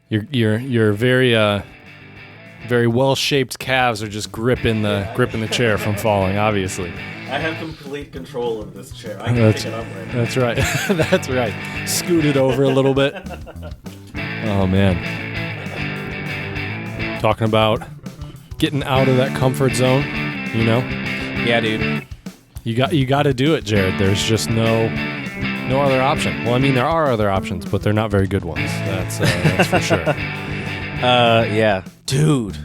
Your very well-shaped calves are just gripping the chair from falling, obviously. I have complete control of this chair. I can pick it up right now. That's right. That's right. Scoot it over a little bit. Oh, man. Talking about getting out of that comfort zone, you know? Yeah, dude. You got to do it, Jared. There's just no other option. Well, I mean, there are other options, but they're not very good ones. That's for sure. Yeah. Dude.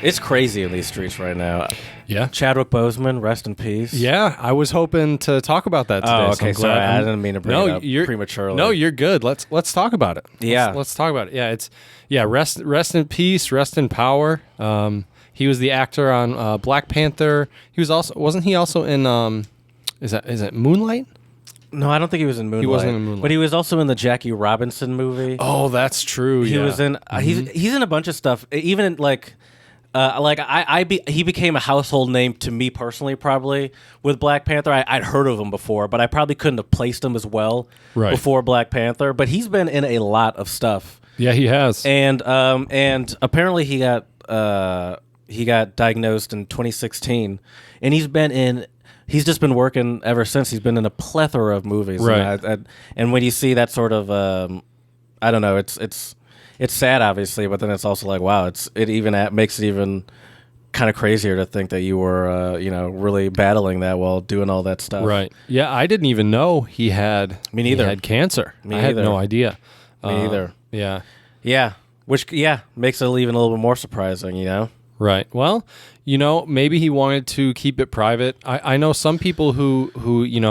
It's crazy in these streets right now. Yeah. Chadwick Boseman, rest in peace. Yeah, I was hoping to talk about that today. Oh, okay. So Sorry, I didn't mean to bring it up prematurely. No, you're good. Let's talk about it. Yeah. Let's talk about it. Yeah, rest in peace, rest in power. He was the actor on Black Panther. Wasn't he also in is it Moonlight? No, I don't think he was in Moonlight. He wasn't in Moonlight. But he was also in the Jackie Robinson movie. Oh, that's true. He was in he's in a bunch of stuff. Even in he became a household name to me personally, probably with Black Panther. I'd heard of him before, but I probably couldn't have placed him as well before Black Panther. But he's been in a lot of stuff. Yeah, he has. And apparently he got diagnosed in 2016, and he's just been working ever since. He's been in a plethora of movies, right? And when you see that sort of, I don't know, it's sad, obviously, but then it's also like, wow, it makes it even kind of crazier to think that you were, really battling that while doing all that stuff. Right. Yeah, I didn't even know he had. Me neither. He had cancer. Me I had neither. no idea. Me neither. Yeah. Yeah. Which makes it even a little bit more surprising, you know. Right. Well, maybe he wanted to keep it private. I know some people who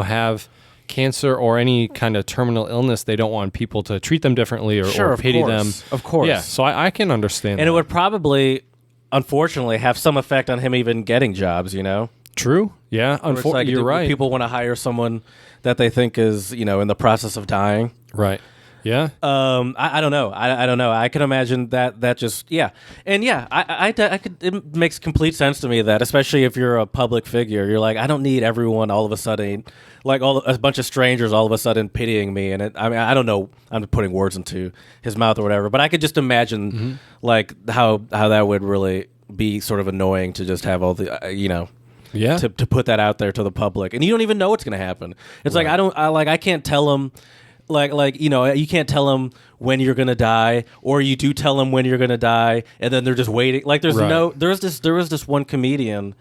have cancer or any kind of terminal illness, they don't want people to treat them differently or pity them. Of course. Yeah, so I can understand and that. It would probably, unfortunately, have some effect on him even getting jobs, you know? True. Yeah, unfortunately, you're right. People want to hire someone that they think is, in the process of dying. Right. Yeah. I don't know. I don't know. I can imagine that just, yeah. And yeah, I could, it makes complete sense to me that, especially if you're a public figure, you're like, I don't need everyone all of a sudden, like a bunch of strangers all of a sudden pitying me. And I don't know, I'm putting words into his mouth or whatever, but I could just imagine like how that would really be sort of annoying to just have all the, yeah. to put that out there to the public. And you don't even know what's going to happen. It's right. like, I can't tell him, you can't tell them when you're gonna die, or you do tell them when you're gonna die, and then they're just waiting. Like there was this one comedian,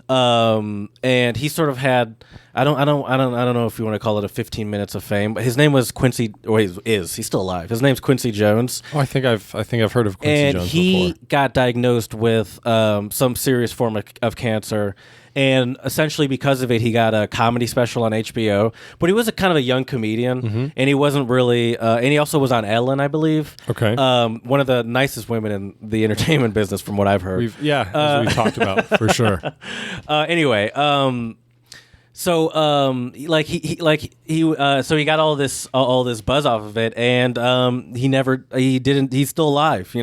and he sort of had I don't know if you want to call it a 15 minutes of fame, but his name was Quincy, or he's still alive. His name's Quincy Jones. Oh, I think I've heard of Quincy Jones before. And he got diagnosed with some serious form of cancer. And essentially because of it, he got a comedy special on HBO. But he was a kind of a young comedian, and he wasn't really... and he also was on Ellen, I believe. Okay. One of the nicest women in the entertainment business, from what I've heard. As we talked about, for sure. Anyway, so he got all this buzz off of it, and he's still alive,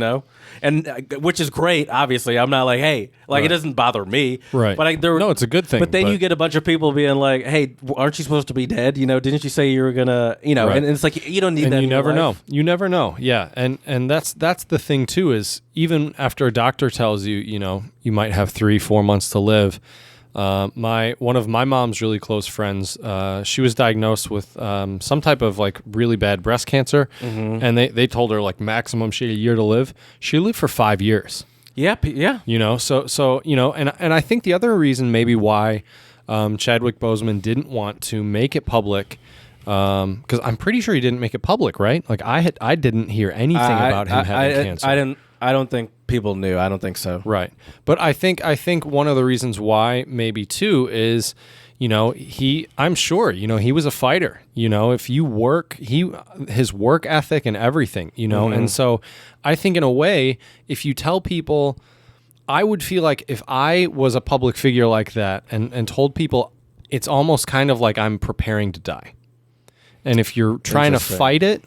and which is great. Obviously, I'm not like, hey, right. It doesn't bother me, right? But no, it's a good thing. But then you get a bunch of people being like, hey, aren't you supposed to be dead? Didn't you say you were gonna, right. and it's like you don't need and that. You never know. Life. You never know. Yeah, and that's the thing too. Is even after a doctor tells you, you might have 3-4 months to live. One of my mom's really close friends, she was diagnosed with some type of like really bad breast cancer, and they told her like maximum she had a year to live. She lived for 5 years. Yeah. So and I think the other reason maybe why Chadwick Boseman didn't want to make it public, because I'm pretty sure he didn't make it public, right? Like I didn't hear anything about him having cancer. I don't think people knew. I don't think so. Right. But I think one of the reasons why maybe too is, I'm sure, he was a fighter, if you work, his work ethic and everything, and so I think in a way, if you tell people, I would feel like if I was a public figure like that and told people, it's almost kind of like I'm preparing to die. And if you're trying to fight it,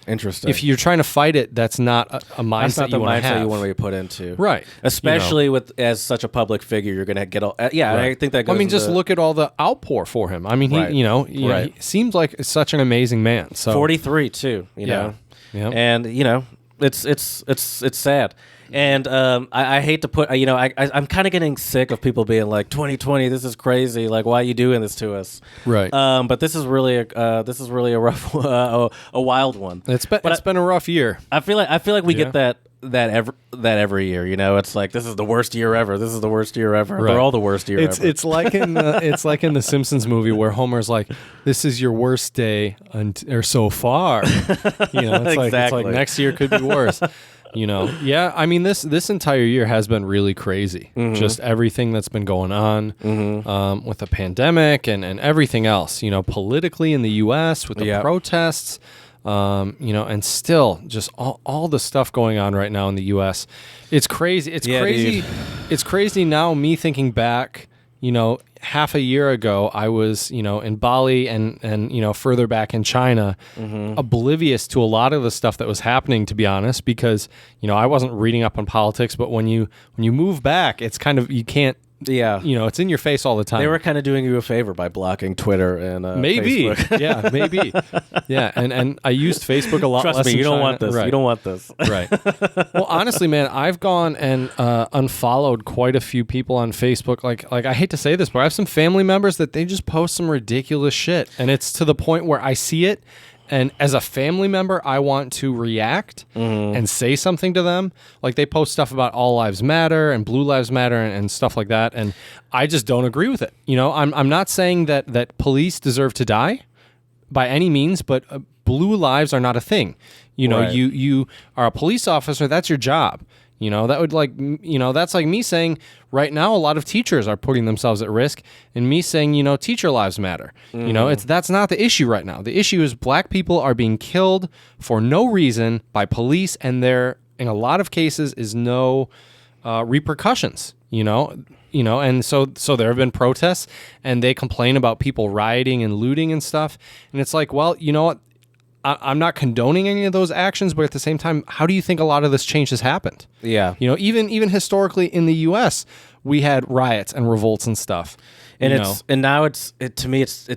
interesting. If you're trying to fight it, that's not a mindset that's not the you want to have. mindset you want to be put into, right? Especially as such a public figure, you're going to get all. Yeah, right. I think that goes. Just look at all the outpour for him. I mean, right. he seems like such an amazing man. So 43 too. You know. Yep. And it's sad. And I hate to put, I'm kind of getting sick of people being like, 2020, this is crazy. Like, why are you doing this to us? Right. But this is really a rough, a wild one. It's been a rough year. I feel like we get that every year. It's like, this is the worst year ever. This is the worst year ever. Right. They're all the worst year ever. It's like in the Simpsons movie where Homer's like, "This is your worst day or so far." It's Exactly. like next year could be worse. Yeah. I mean, this entire year has been really crazy. Mm-hmm. Just everything that's been going on with the pandemic and everything else. Politically in the U.S. with the protests. And still just all the stuff going on right now in the U.S. It's crazy. It's crazy. Dude. It's crazy now. Me thinking back, half a year ago, I was, in Bali and further back in China, oblivious to a lot of the stuff that was happening, to be honest, because, I wasn't reading up on politics, but when you move back, it's kind of, you can't, it's in your face all the time. They were kind of doing you a favor by blocking Twitter and maybe, Facebook. Yeah, maybe, yeah. And I used Facebook a lot. Trust less me, in you don't China. want this. Right. You don't want this. Right. Well, honestly, man, I've gone and unfollowed quite a few people on Facebook. Like I hate to say this, but I have some family members that they just post some ridiculous shit, and it's to the point where I see it. And as a family member, I want to react and say something to them. Like they post stuff about All Lives Matter and Blue Lives Matter and stuff like that. And I just don't agree with it. I'm not saying that police deserve to die by any means, but blue lives are not a thing. Right. You are a police officer. That's your job. That would that's like me saying right now a lot of teachers are putting themselves at risk, and me saying, teacher lives matter. That's not the issue right now. The issue is black people are being killed for no reason by police, and there in a lot of cases is no repercussions. And so there have been protests, and they complain about people rioting and looting and stuff, and it's like, well, you know what? I'm not condoning any of those actions, but at the same time, how do you think a lot of this change has happened? Yeah. Even historically in the U.S., we had riots and revolts and stuff. And now to me it's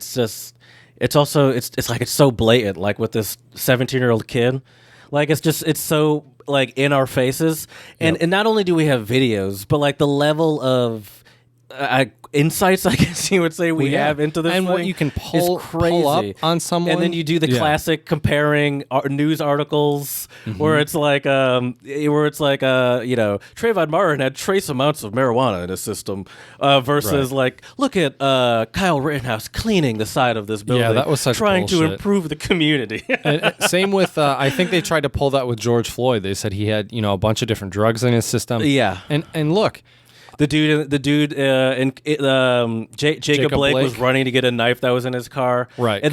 so blatant, like with this 17-year-old kid. Like it's so like in our faces. And not only do we have videos, but like the level of insights, I guess you would say, we have into this and thing what you can pull up on someone, and then you do the classic comparing news articles where it's like Trayvon Martin had trace amounts of marijuana in his system versus like, look at Kyle Rittenhouse cleaning the side of this building, that was such trying bullshit. to improve the community. And same with I think they tried to pull that with George Floyd. They said he had a bunch of different drugs in his system. And look, The dude, Jacob Blake was running to get a knife that was in his car, right? And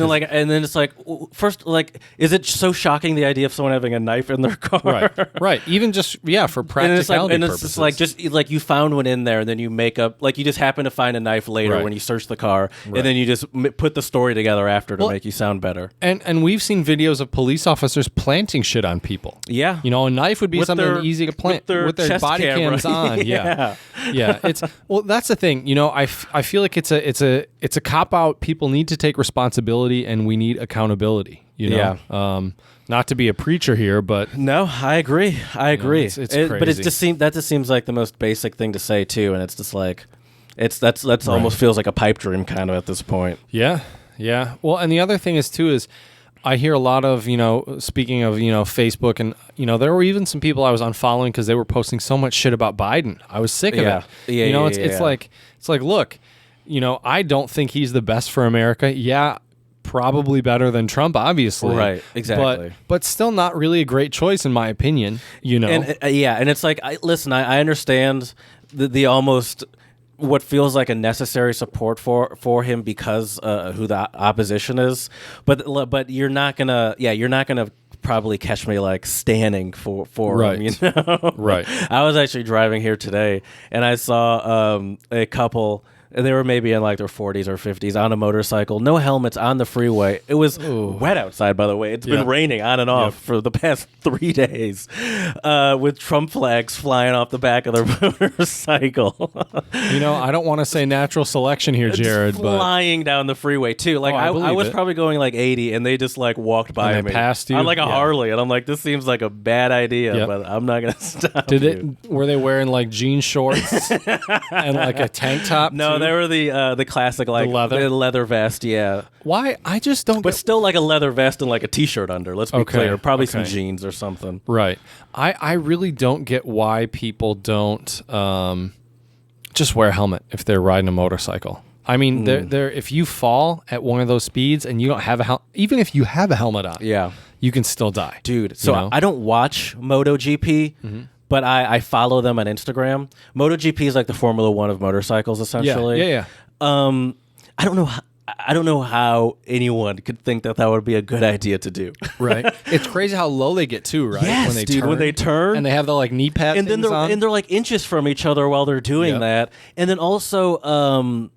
then it's like, first, like, is it so shocking, the idea of someone having a knife in their car? Right. Even just for practicality purposes. It's like just like you found one in there, and then you make up, like, you just happen to find a knife later when you search the car, and then you just put the story together after to make you sound better. And we've seen videos of police officers planting shit on people. Yeah, a knife would be something easy to plant with their body camera. cams on. Yeah, it's that's the thing. I feel like it's a cop out. People need to take responsibility, and we need accountability. Not to be a preacher here, but no, I agree. It's crazy. But it just seems like the most basic thing to say too, and it's just like that's almost feels like a pipe dream kind of at this point. Yeah. Well, and the other thing is I hear a lot of, speaking of, Facebook, and, there were even some people I was unfollowing because they were posting so much shit about Biden. I was sick of it. It's like, look, I don't think he's the best for America. Yeah, probably better than Trump, obviously. Right, exactly. But still not really a great choice, in my opinion, And, and it's like, I understand the almost what feels like a necessary support for him because who the opposition is, but you're not gonna probably catch me like standing for him, Right. I was actually driving here today, and I saw a couple They were maybe in like their 40s or 50s on a motorcycle, no helmets on the freeway. It was wet outside, by the way. It's been raining on and off for the past 3 days, with Trump flags flying off the back of their motorcycle. I don't want to say natural selection here, Jared, It's but flying down the freeway too. Like I was probably going like 80, and they just like walked by and me past you on like a Harley, and I'm like, this seems like a bad idea, but I'm not gonna stop. Were they wearing like jean shorts and like a tank top? No, too? they were the classic like leather? the leather vest. Yeah. Why? I just don't. But still like a leather vest and like a t-shirt under. Let's be clear. Probably some okay. jeans or something. Right. I really don't get why people don't just wear a helmet if they're riding a motorcycle. I mean, they're if you fall at one of those speeds and you don't have a helmet, even if you have a helmet on, you can still die. Dude, so I don't watch MotoGP, but I follow them on Instagram. MotoGP is like the Formula One of motorcycles, essentially. Yeah. I don't know how anyone could think that would be a good idea to do. Right. It's crazy how low they get too, right? Yes, when they turn. And they have the like knee pad and then they're like inches from each other while they're doing that. And then also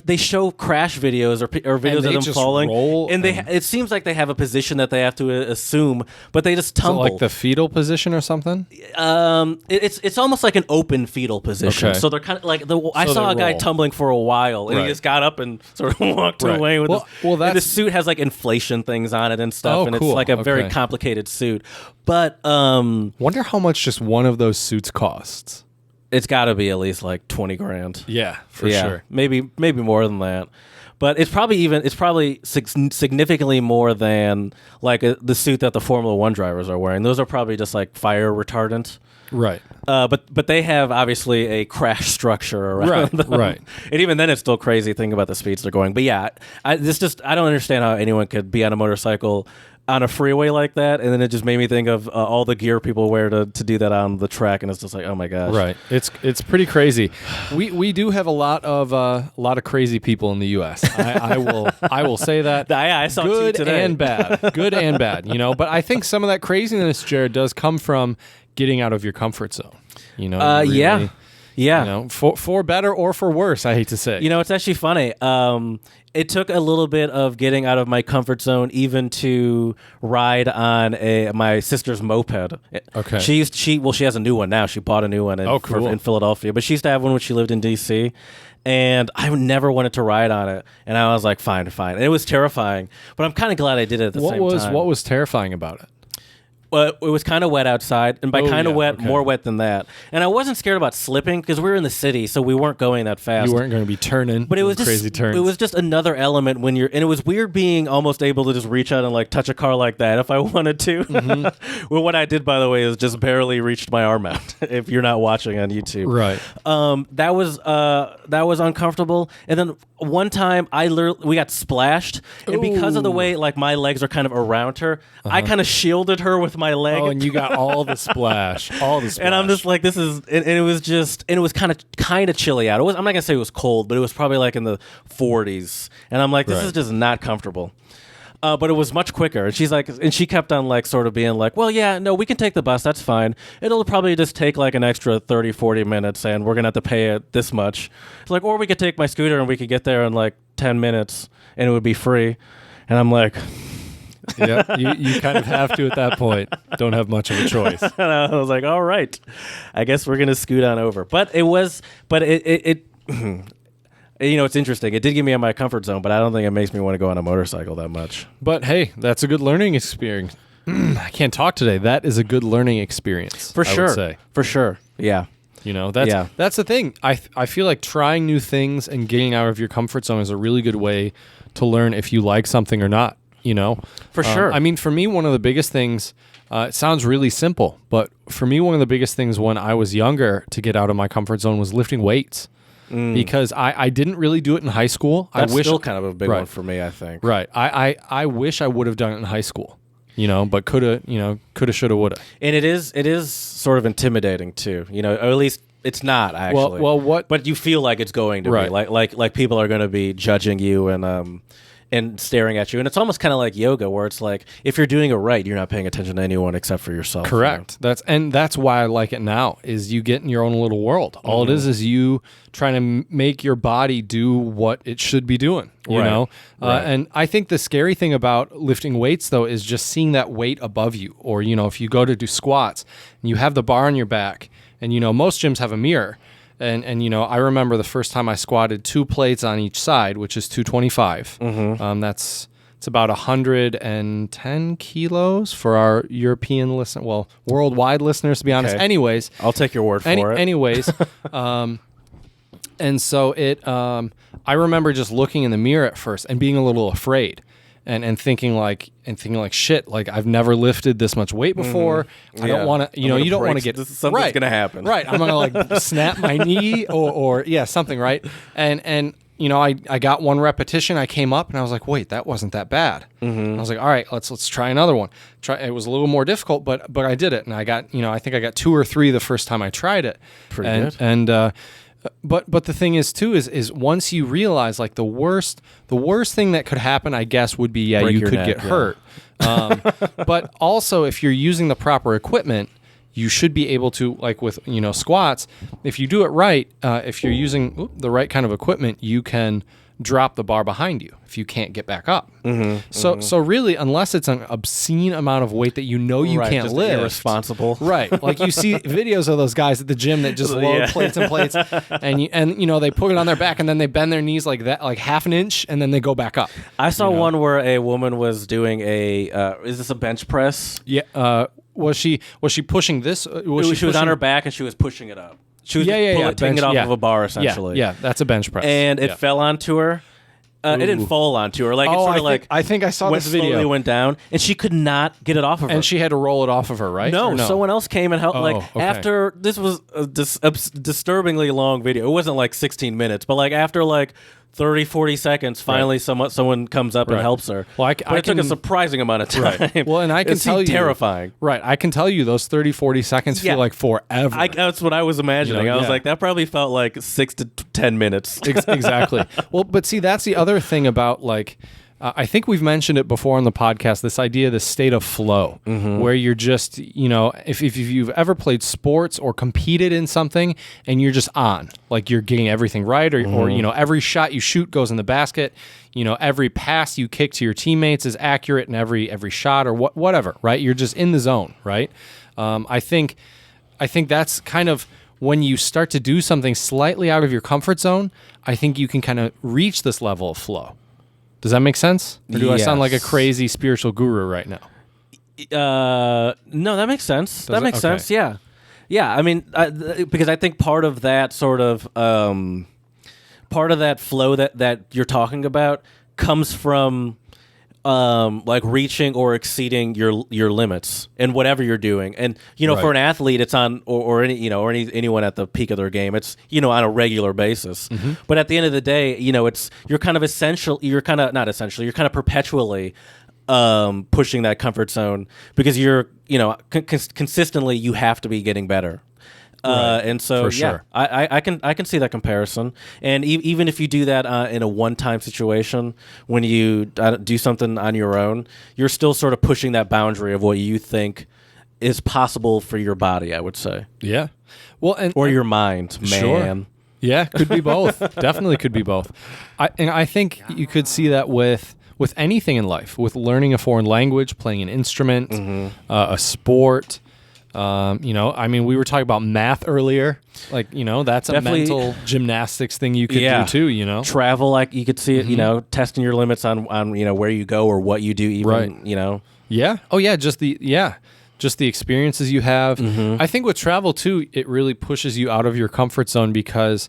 they show crash videos or videos of them just falling, roll and it seems like they have a position that they have to assume, but they just tumble. So like the fetal position or something. It's almost like an open fetal position. Okay. So they're kind of like I saw a guy tumbling for a while, and he just got up and sort of walked away with. And the suit has like inflation things on it and stuff, and cool. it's like a very complicated suit. But wonder how much just one of those suits costs. It's got to be at least like $20,000. Yeah, for sure. Maybe more than that. But it's probably significantly more than like the suit that the Formula One drivers are wearing. Those are probably just like fire retardant. Right. But they have obviously a crash structure around them. Right. And even then, it's still crazy thinking about the speeds they're going. But yeah, I don't understand how anyone could be on a motorcycle on a freeway like that, and then it just made me think of all the gear people wear to do that on the track, and it's just like, oh my gosh, right? It's pretty crazy. We do have a lot of crazy people in the U.S. I will say that. I saw good two today. And bad, good and bad. But I think some of that craziness, Jared, does come from getting out of your comfort zone. Really, yeah. For better or for worse, I hate to say. It's actually funny. It took a little bit of getting out of my comfort zone even to ride on my sister's moped. Okay. She has a new one now. She bought a new one in Philadelphia, but she used to have one when she lived in D.C., and I never wanted to ride on it. And I was like, fine. And it was terrifying, but I'm kind of glad I did it at the same time. What was terrifying about it? Well, it was kind of wet outside, and by more wet than that. And I wasn't scared about slipping because we were in the city, so we weren't going that fast. You weren't going to be turning, but it was crazy turns. It was just another element and it was weird being almost able to just reach out and like touch a car like that if I wanted to. Mm-hmm. Well, what I did, by the way, is just barely reached my arm out. If you're not watching on YouTube, right? That was uncomfortable. And then one time we got splashed, and because of the way like my legs are kind of around her, I kind of shielded her with my leg. Oh, and you got all the splash. And I'm just like, this is, and it was kind of chilly out. I'm not gonna say it was cold, but it was probably like in the 40s. And I'm like, this is just not comfortable. But it was much quicker. And she's like, and she kept on like sort of being like, well, yeah, no, we can take the bus. That's fine. It'll probably just take like an extra 30, 40 minutes, and we're going to have to pay it this much. It's like, or we could take my scooter and we could get there in like 10 minutes and it would be free. And I'm like, yeah, you kind of have to at that point. Don't have much of a choice. And I was like, all right, I guess we're going to scoot on over. But it it's interesting. It did get me out of my comfort zone, but I don't think it makes me want to go on a motorcycle that much. But hey, that's a good learning experience. I can't talk today. That is a good learning experience. For sure. I would say. For sure. Yeah. That's the thing. I feel like trying new things and getting out of your comfort zone is a really good way to learn if you like something or not. For sure. I mean, for me, one of the biggest things, it sounds really simple, but for me, one of the biggest things when I was younger to get out of my comfort zone was lifting weights. Because I didn't really do it in high school. That's still kind of a big one for me, I think. Right. I wish I would have done it in high school, but coulda, shoulda, woulda. And it is sort of intimidating too, or at least it's not actually. Well, what? But you feel like it's going to be like people are going to be judging you, and and staring at you. And it's almost kind of like yoga, where it's like if you're doing it right, you're not paying attention to anyone except for yourself. Correct. That's why I like it now. Is you get in your own little world. All it is you trying to make your body do what it should be doing. You know, and I think the scary thing about lifting weights though is just seeing that weight above you, or if you go to do squats and you have the bar on your back, and most gyms have a mirror. And I remember the first time I squatted 2 plates on each side, which is 225. It's about 110 kilos for our European worldwide listeners, to be honest. Okay. Anyways, I'll take your word for it. Anyways, and so I remember just looking in the mirror at first and being a little afraid. And thinking like shit, like I've never lifted this much weight before. I don't want to, you don't want to get something's gonna happen. Right, I'm gonna like snap my knee or something, right? And I got 1 repetition. I came up and I was like, wait, that wasn't that bad. I was like, all right, let's try another one. It was a little more difficult, but I did it, and I got I think I got 2 or 3 the first time I tried it. Pretty good. And but the thing is too is once you realize like the worst thing that could happen, I guess, would be Break you your could neck, get hurt. But also if you're using the proper equipment, you should be able to, like with squats, if you do it right, if you're using the right kind of equipment, you can drop the bar behind you if you can't get back up. So really, unless it's an obscene amount of weight that you can't just lift, irresponsible. right? Like you see videos of those guys at the gym that just load plates and plates, and they put it on their back and then they bend their knees like that, like half an inch, and then they go back up. I saw one where a woman was doing is this a bench press? Yeah. Was she pushing this? She was on her back and she was pushing it up. She was taking it off of a bar, essentially. Yeah, that's a bench press. And it fell onto her. It didn't fall onto her. Like, it sort of I think I saw this video. Slowly went down, and she could not get it off of her. And she had to roll it off of her, right? No, someone else came and helped. Okay. After this was a disturbingly long video. It wasn't like 16 minutes, but like after like 30, 40 seconds, finally someone comes up and helps her. Well, but it took a surprising amount of time. Right. Well, and I can tell you, terrifying. Right, I can tell you those 30, 40 seconds feel like forever. That's what I was imagining. I was like, that probably felt like 6 to 10 minutes. Exactly. Well, but see, that's the other thing about like. I think we've mentioned it before on the podcast, this idea, this state of flow, where you're just, if you've ever played sports or competed in something and you're just on, like you're getting everything right, or every shot you shoot goes in the basket, every pass you kick to your teammates is accurate, and every shot or whatever, right? You're just in the zone, right? I think that's kind of when you start to do something slightly out of your comfort zone, I think you can kind of reach this level of flow. Does that make sense? Or do I sound like a crazy spiritual guru right now? No, that makes sense. That makes sense. Yeah. Yeah. I mean, because I think part of that sort of, part of that flow that you're talking about comes from, like reaching or exceeding your limits in whatever you're doing. And, for an athlete, it's on, or anyone at the peak of their game, it's, on a regular basis. But at the end of the day, you're kind of perpetually, pushing that comfort zone because you're, consistently you have to be getting better. And so, for sure. I can see that comparison. And even if you do that in a one-time situation, when you do something on your own, you're still sort of pushing that boundary of what you think is possible for your body, I would say. Yeah. Well, or your mind, man. Sure. Yeah, could be both. Definitely could be both. I think you could see that with anything in life, with learning a foreign language, playing an instrument, a sport. We were talking about math earlier. Like, that's definitely a mental gymnastics thing you could do too, Travel, like you could see it, testing your limits on where you go or what you do even, Yeah. Oh yeah, just the experiences you have. I think with travel too, it really pushes you out of your comfort zone because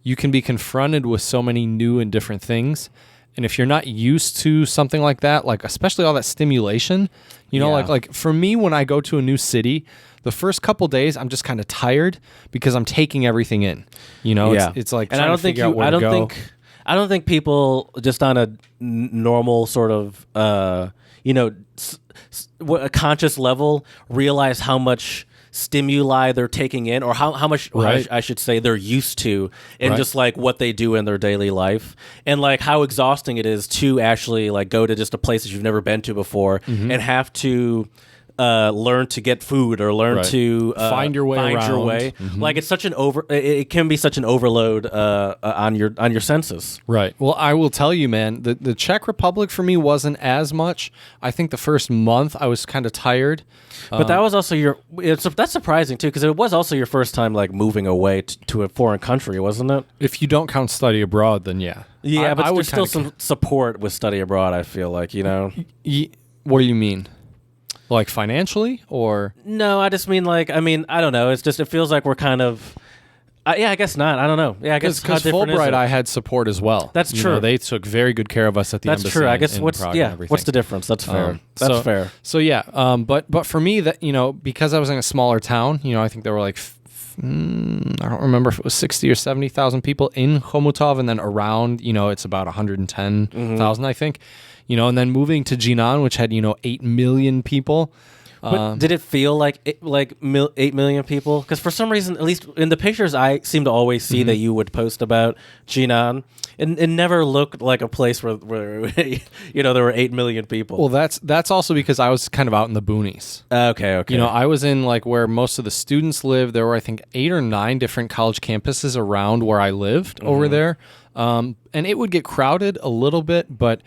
you can be confronted with so many new and different things. And if you're not used to something like that, like especially all that stimulation, like for me, when I go to a new city, the first couple days I'm just kind of tired because I'm taking everything in. It's like, and I don't think people just on a normal sort of a conscious level realize how much stimuli they're taking in, or how much Right. I should say they're used to, and Right. just like what they do in their daily life, and like how exhausting it is to actually like go to just a place that you've never been to before and have to learn to get food or learn Right. to Find your way around. Like it's such an it can be such an overload on your senses. Right. Well, I will tell you, man, the Czech Republic for me wasn't as much. I think the first month I was kind of tired. But that was also that's surprising too, because it was also your first time like moving away to a foreign country, wasn't it? If you don't count study abroad, then yeah. Yeah, but I there's still some support with study abroad, I feel like, you know? What do you mean? Like financially or? No, I just mean like, I don't know. It's just, it feels like we're kind of, I guess not. I don't know. Yeah, I guess Because Fulbright, I had support as well. That's You true. know, they took very good care of us at the embassy. That's true. I guess in what's Prague and everything. what's the difference? That's fair. That's fair. So yeah, but for me, that, you know, because I was in a smaller town, you know, I think there were like I don't remember if it was 60 or 70,000 people in Chomutov, and then around, you know, it's about 110,000, I think, you know, and then moving to Jinan, which had, you know, 8 million people. But did it feel like 8 million people? Because for some reason, at least in the pictures, I seem to always see that you would post about Jinan. It never looked like a place where you know, there were 8 million people. Well, that's also because I was kind of out in the boonies. Okay. You know, I was in like where most of the students live. There were, I think, 8 or 9 different college campuses around where I lived over there. And it would get crowded a little bit, but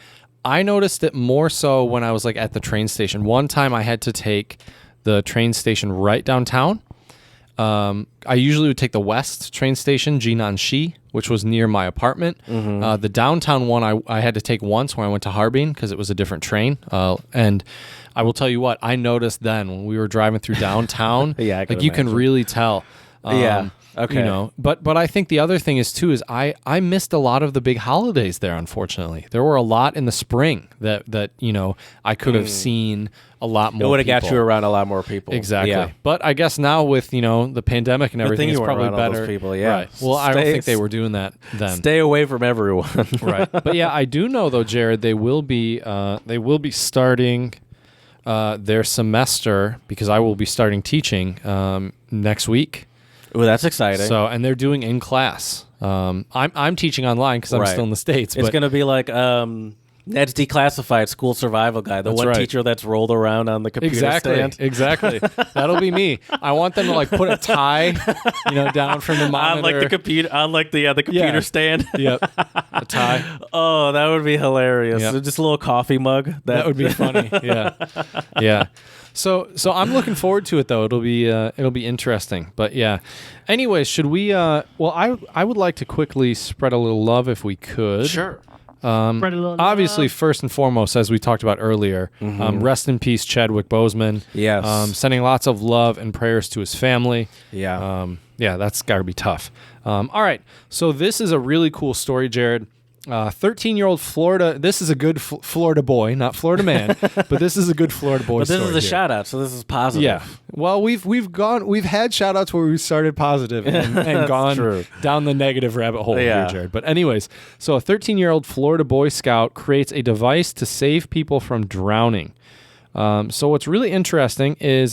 I noticed it more so when I was like at the train station. One time I had to take the train station right downtown. I usually would take the west train station, Jinan-shi, which was near my apartment. The downtown one I had to take once when I went to Harbin because it was a different train. And I will tell you what, I noticed then when we were driving through downtown, Yeah, I like can you can imagine. really tell. Yeah. Okay. You know, but I think the other thing is I missed a lot of the big holidays there. Unfortunately, there were a lot in the spring that you know I could have seen a lot more. It would have got people. you around a lot more people. Exactly. Yeah. But I guess now with, you know, the pandemic and Good everything, thing it's you weren't probably around all better. those people, yeah. Right. Well, I don't Stay- think they were doing that then. Stay away from everyone. Right. But yeah, I do know though, Jared, they will be starting their semester, because I will be starting teaching next week. Ooh, that's exciting. So, and they're doing in class. I'm teaching online because I'm Right. still in the States. It's But going to be like Ned's Declassified School Survival Guide, the That's one right. teacher that's rolled around on the computer stand. Exactly. That'll be me. I want them to like put a tie, you know, down from the monitor. On like the computer, the computer stand. Yep. A tie. Oh, that would be hilarious. Yep. Just a little coffee mug. That would be funny. Yeah. Yeah. So I'm looking forward to it though. It'll be interesting. But yeah. Anyways, should we well, I would like to quickly spread a little love if we could. Sure. Spread a little Obviously, love. first and foremost, as we talked about earlier, rest in peace, Chadwick Boseman. Yes. Sending lots of love and prayers to his family. Yeah. Yeah, that's got to be tough. All right, so this is a really cool story, Jared. 13-year-old Florida. This is a good Florida boy, not Florida man, but this is a good Florida boy. But this story is a here. shout out, so this is positive. Yeah. Well, we've had shout outs where we started positive and gone true. down the negative rabbit hole Yeah. here, Jared. But anyways, so a 13-year-old Florida Boy Scout creates a device to save people from drowning. So what's really interesting is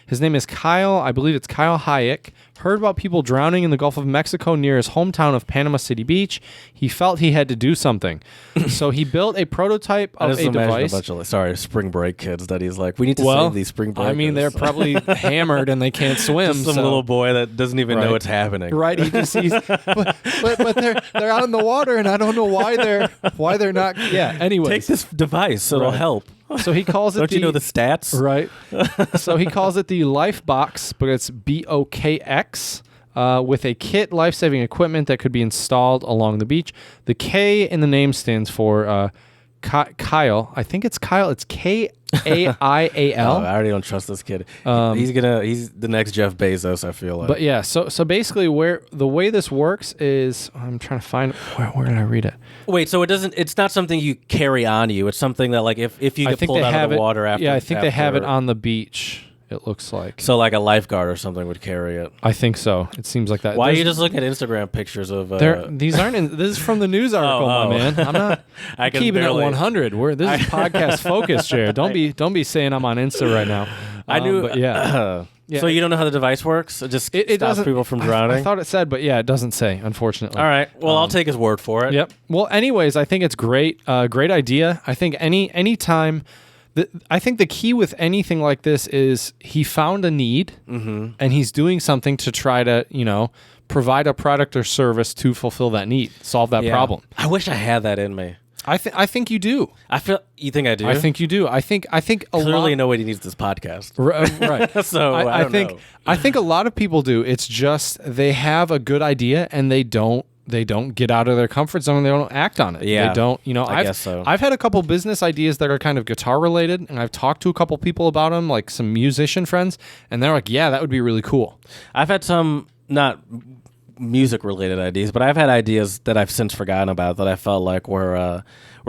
his name is Kyle. I believe it's Kyle Hayek. Heard about people drowning in the Gulf of Mexico near his hometown of Panama City Beach. He felt he had to do something. So he built a prototype I of just a imagine device. a bunch of spring break kids that he's like, we need to Well, save these spring breakers. I mean, they're probably hammered and they can't swim. just some so- little boy that doesn't even know Right. what's happening. Right, he just sees, but they're out in the water, and I don't know why they're not. Yeah. Anyways, Take this device; it'll Right. help. so he calls it. Don't you know the stats? Right. So he calls it the Life Box, but it's BOKX. With a kit life-saving equipment that could be installed along the beach. The K in the name stands for Kyle. I think it's Kyle. It's Kaial. Oh, I already don't trust this kid. He's the next Jeff Bezos, I feel like. But yeah, so basically, the way this works is, I'm trying to find where did I read it? Wait, so it's not something you carry on you. It's something that like if you I get think pulled they out have of the it. water after. Yeah, I think they have it after- on the beach. It looks like. So like a lifeguard or something would carry it. I think so. It seems like that. Why are you just looking at Instagram pictures of? These aren't. This is from the news article, my man. I'm not. I'm keeping it 100. This is podcast focused, Jared. Don't be saying I'm on Insta right now. I knew. But yeah. Yeah. So you don't know how the device works? It just stops doesn't, people from drowning? I thought it said, but yeah, it doesn't say, unfortunately. All right. Well, I'll take his word for it. Yep. Well, anyways, I think it's great. Great idea. I think any time. I think the key with anything like this is he found a need, and he's doing something to try to, provide a product or service to fulfill that need, solve that problem. I wish I had that in me. I think you do. You think I do? I think you do. I think Clearly nobody needs this podcast. Right. So I think I think a lot of people do. It's just they have a good idea and they don't get out of their comfort zone and they don't act on it. Yeah. They don't, I guess so. I've had a couple business ideas that are kind of guitar related, and I've talked to a couple people about them, like some musician friends, and they're like, yeah, that would be really cool. I've had some not music related ideas, but I've had ideas that I've since forgotten about that I felt like were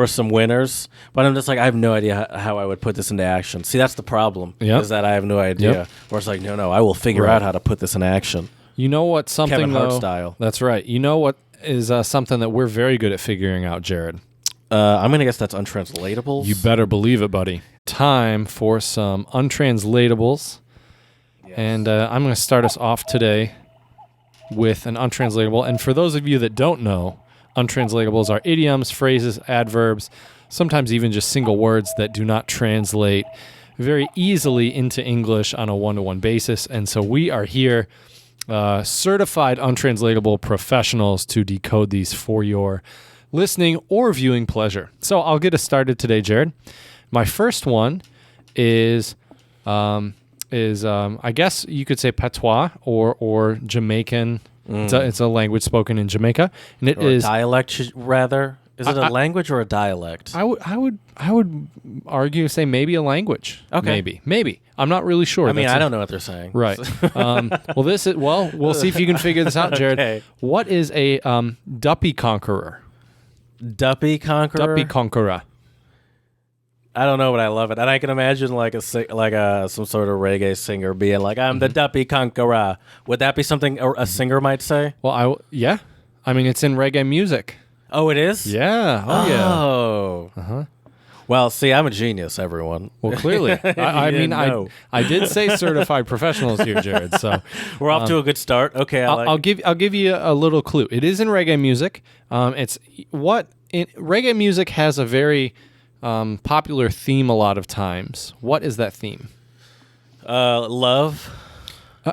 some winners, but I'm just like, I have no idea how I would put this into action. See, that's the problem, is that I have no idea. Yep. Where it's like, no, I will figure out how to put this in action. You know what? Something Kevin Hart though, style. That's right. You know what is something that we're very good at figuring out, Jared? I'm going to guess that's untranslatables. You better believe it, buddy. Time for some untranslatables. Yes. And I'm going to start us off today with an untranslatable. And for those of you that don't know, untranslatables are idioms, phrases, adverbs, sometimes even just single words that do not translate very easily into English on a one-to-one basis. And so we are here, certified untranslatable professionals, to decode these for your listening or viewing pleasure. So I'll get us started today, Jared. My first one is I guess you could say patois or Jamaican. It's a language spoken in Jamaica, and it is a dialect rather. Is it a language or a dialect? I would argue say maybe a language. Okay, maybe. I'm not really sure. I mean, I don't know what they're saying. Right. We'll see if you can figure this out, Jared. Okay. What is a duppy conqueror? Duppy conqueror. Duppy conqueror. I don't know, but I love it, and I can imagine like some sort of reggae singer being like, "I'm the Duppy conqueror." Would that be something a singer might say? Well, yeah. I mean, it's in reggae music. Oh, it is? Yeah. Oh, yeah. Oh. Uh-huh. Well, see, I'm a genius, everyone. Well, clearly. I did say certified professionals here, Jared. So we're off to a good start. Okay, I'll give you a little clue. It is in reggae music. Reggae music has a very popular theme a lot of times. What is that theme? Love.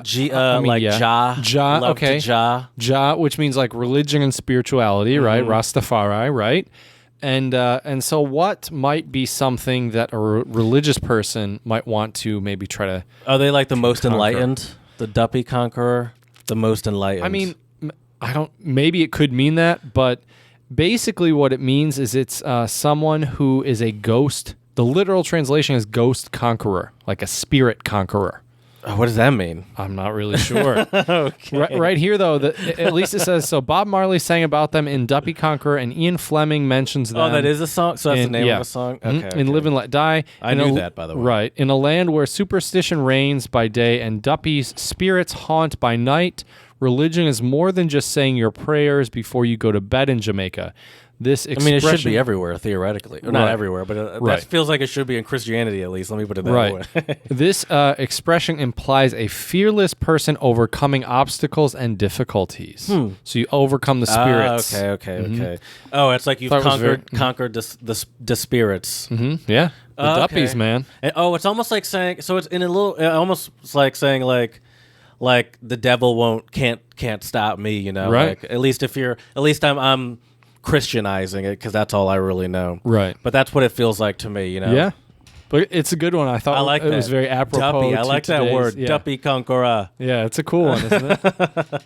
Jah. Jah, love okay. To Jah. Jah, which means like religion and spirituality, right? Rastafari, right? And so what might be something that a religious person might want to maybe try to Are they like the most conquer? Enlightened? The Duppy conqueror? The most enlightened? I mean, maybe it could mean that, but basically what it means is it's someone who is a ghost. The literal translation is ghost conqueror, like a spirit conqueror. What does that mean? I'm not really sure. Okay. Right here, though, at least it says, so Bob Marley sang about them in Duppy Conqueror, and Ian Fleming mentions them. Oh, that is a song? So that's the name of a song? Okay. In Live and Let Die. I knew that, by the way. Right. In a land where superstition reigns by day and Duppy's spirits haunt by night, religion is more than just saying your prayers before you go to bed in Jamaica. This expression, it should be everywhere, theoretically. Right. Not everywhere, but that feels like it should be in Christianity, at least. Let me put it that way. This expression implies a fearless person overcoming obstacles and difficulties. So you overcome the spirits. Okay. Oh, it's like you've conquered the spirits. Mm-hmm. Yeah. The Duppies, man. And, it's almost like saying, so it's in a little, almost like saying like the devil can't stop me, you know? Right. Like, at least I'm Christianizing it because that's all I really know. Right. But that's what it feels like to me, you know? Yeah. But it's a good one. I thought it was very apropos. Duppy. I like that word. Yeah. Duppy conqueror. Yeah, it's a cool one, isn't it?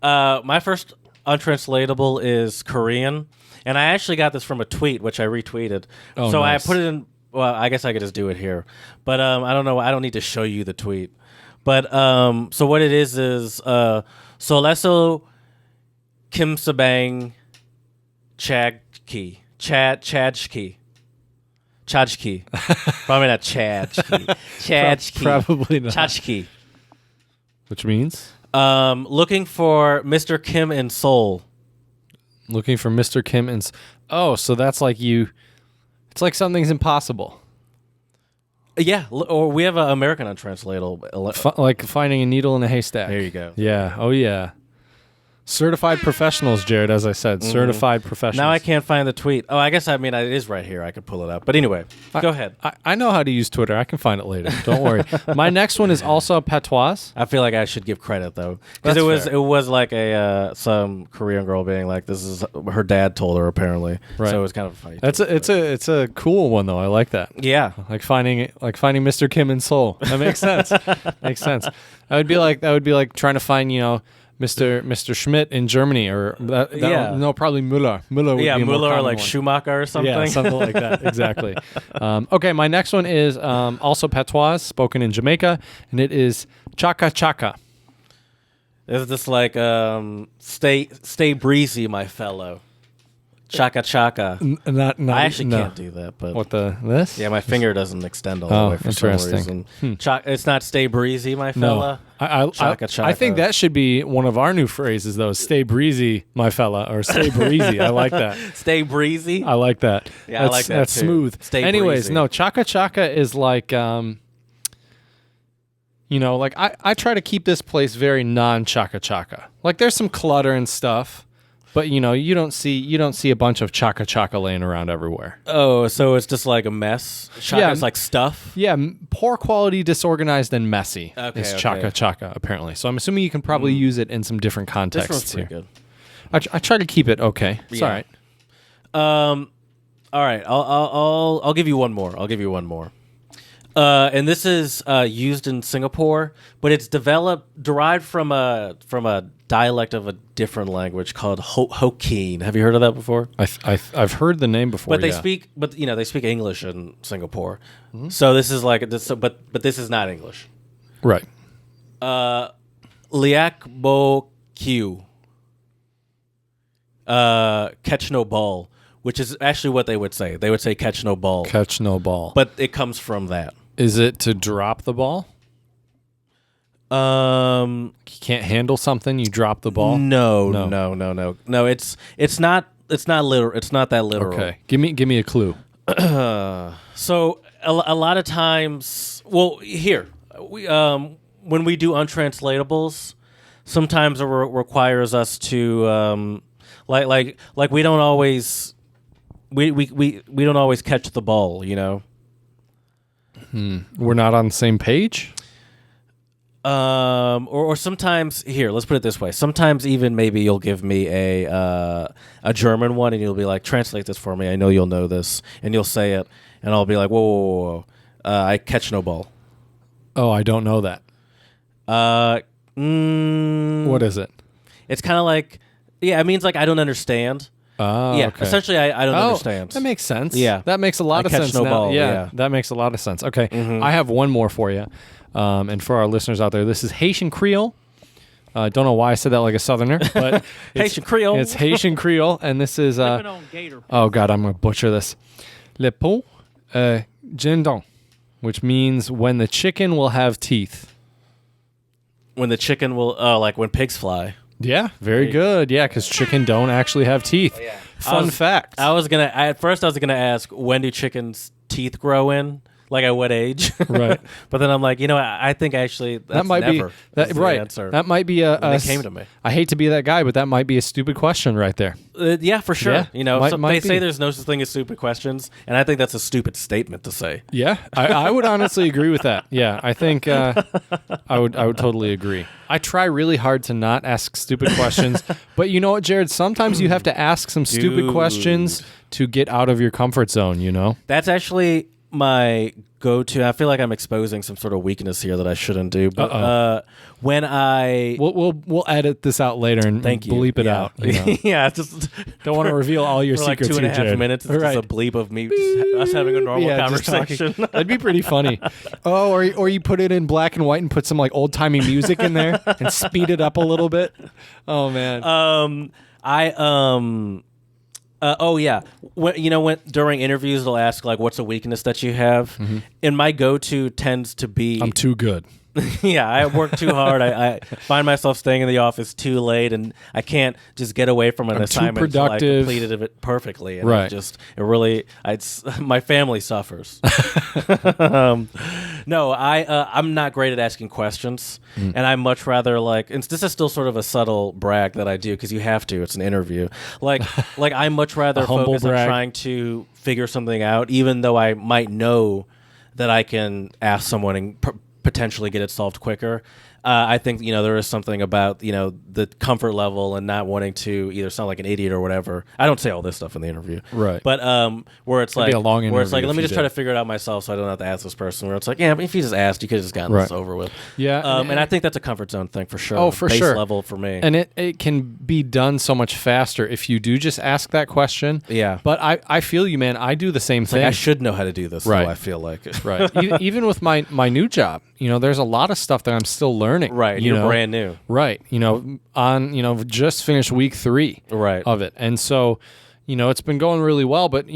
My first untranslatable is Korean. And I actually got this from a tweet, which I retweeted. Oh, so nice. I put it in. Well, I guess I could just do it here. But I don't know. I don't need to show you the tweet. But so what it is Soleso Kim Sabang Chadki. Tchotchke. Probably not Chachki. Chachki. Probably not. Tchotchke. Which means? Looking for Mr. Kim in Seoul. Looking for Mr. Kim and... Oh, so that's like you... It's like something's impossible. Yeah, or we have an American Untranslatable. Like finding a needle in a haystack. There you go. Yeah. Oh, yeah. Certified professionals, Jared, as I said. Certified professionals. Now I can't find the tweet. Oh, I guess, it is right here. I could pull it up. But anyway, go ahead. I know how to use Twitter. I can find it later. Don't worry. My next one is also patois. I feel like I should give credit, though. Because it was like some Korean girl being like, this is her dad told her, apparently. Right. So it was kind of funny. It's a cool one, though. I like that. Yeah. Like finding Mr. Kim in Seoul. That makes sense. Makes sense. That would be like trying to find, Mr. Schmidt in Germany, or probably Müller. Müller would be a more Müller or common like one. Schumacher or something. Yeah, something like that. Exactly. Okay, my next one is also patois, spoken in Jamaica, and it is chaka chaka. Is this like stay breezy, my fellow? Chaka chaka. I actually can't do that, but what this? Yeah, my finger doesn't extend all the way for some reason. It's not stay breezy, my fella. No, chaka chaka. I think that should be one of our new phrases, though. Stay breezy, my fella, or stay breezy. I like that. Stay breezy. I like that. Yeah, I like that That's too. smooth. Stay Anyways, breezy. no, chaka chaka is like, like I try to keep this place very non-chaka chaka. Like there's some clutter and stuff. But you don't see a bunch of chaka chaka laying around everywhere. Oh, so it's just like a mess. Yeah, it's like stuff. Yeah, poor quality, disorganized, and messy is Okay. chaka chaka apparently. So I'm assuming you can probably use it in some different contexts. This one's here. pretty good. I try to keep it okay. It's Yeah. all right. All right. I'll give you one more. And this is used in Singapore, but it's derived from a dialect of a different language called Hokkien. Have you heard of that before? I've heard the name before. But they speak English in Singapore. So this is like this, but this is not English. Right. Liak bo Q. Catch no ball, which is actually what they would say. They would say catch no ball. Catch no ball. But it comes from that. Is it to drop the ball? You can't handle something, you drop the ball? No. It's not literal. It's not that literal. Okay. Give me a clue. So a lot of times, here when we do untranslatables, sometimes it requires us to like we don't always catch the ball, We're not on the same page? Or sometimes here, let's put it this way. Sometimes even maybe you'll give me a German one and you'll be like, translate this for me. I know you'll know this, and you'll say it, and I'll be like, whoa. I catch no ball. Oh, I don't know that. What is it? It's kind of like, it means like I don't understand. Oh, yeah. okay. Essentially, I don't understand. That makes sense. Yeah. That makes a lot of catch sense no now. ball, Yeah, yeah. that makes a lot of sense. Okay, I have one more for you. And for our listeners out there, this is Haitian Creole. I don't know why I said that like a Southerner, but Haitian Creole. It's Haitian Creole, and this is oh god, I'm gonna butcher this. Le pot gendon, which means when the chicken will have teeth. When the chicken will, like when pigs fly. Yeah, very good. Yeah, because chicken don't actually have teeth. Yeah. Fun fact. At first I was gonna ask, when do chickens' teeth grow in? Like at what age? Right. But then I'm like, I think actually that might be that, right. Answer. That might be a came to me. I hate to be that guy, but that might be a stupid question right there. Yeah, for sure. Yeah, they say there's no such thing as stupid questions, and I think that's a stupid statement to say. Yeah, I would honestly agree with that. Yeah, I think I would totally agree. I try really hard to not ask stupid questions, but you know what, Jared? Sometimes you have to ask some stupid questions to get out of your comfort zone. That's actually my go-to. I feel like I'm exposing some sort of weakness here that I shouldn't do. But when I we'll edit this out later and bleep it out. Yeah, just don't want to reveal all your for like secrets. 2.5 Jared. minutes. It's just a bleep of me, us having a normal conversation. That'd be pretty funny. Oh, or you put it in black and white and put some like old timey music in there and speed it up a little bit. Oh man. Oh yeah, when during interviews they'll ask like, "What's a weakness that you have?" And my go-to tends to be, I'm too good. yeah, I work too hard. I find myself staying in the office too late, and I can't just get away from an assignment until I completed it perfectly. And right. my family suffers. No, I'm not great at asking questions, and I much rather and this is still sort of a subtle brag that I do because you have to. It's an interview. Like I much rather focus on trying to figure something out, even though I might know that I can ask someone and potentially get it solved quicker. I think there is something about the comfort level and not wanting to either sound like an idiot or whatever. I don't say all this stuff in the interview, right? But where it's It'd be a long interview, where it's like, let me just try to figure it out myself, so I don't have to ask this person. Where it's like, yeah, but if you just asked, you could have just gotten this over with. Yeah, and I think that's a comfort zone thing for sure. Oh, for Base sure, level for me, and it can be done so much faster if you do just ask that question. Yeah, but I feel you, man. I do the same thing. Like I should know how to do this. Right, though, I feel like right. Even with my new job, there's a lot of stuff that I'm still learning. Right, you're brand new. Right. Just finished week 3 of it. And so, it's been going really well, but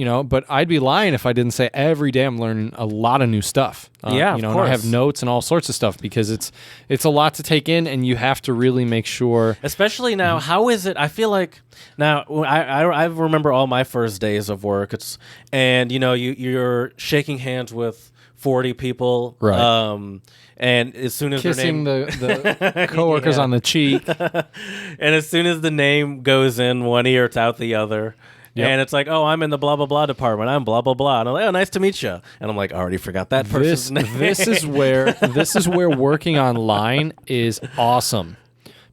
I'd be lying if I didn't say every day I'm learning a lot of new stuff. Of and course. I have notes and all sorts of stuff because it's a lot to take in, and you have to really make sure. Especially now, how is it? I feel like now I remember all my first days of work. You're shaking hands with 40 people. Right. And as soon as kissing the coworkers on the cheek, and as soon as the name goes in one ear, it's out the other. Yep. And it's like, oh, I'm in the blah blah blah department. I'm blah blah blah. And I'm like, oh, nice to meet you. And I'm like, I already forgot that person's name. This is where working online is awesome.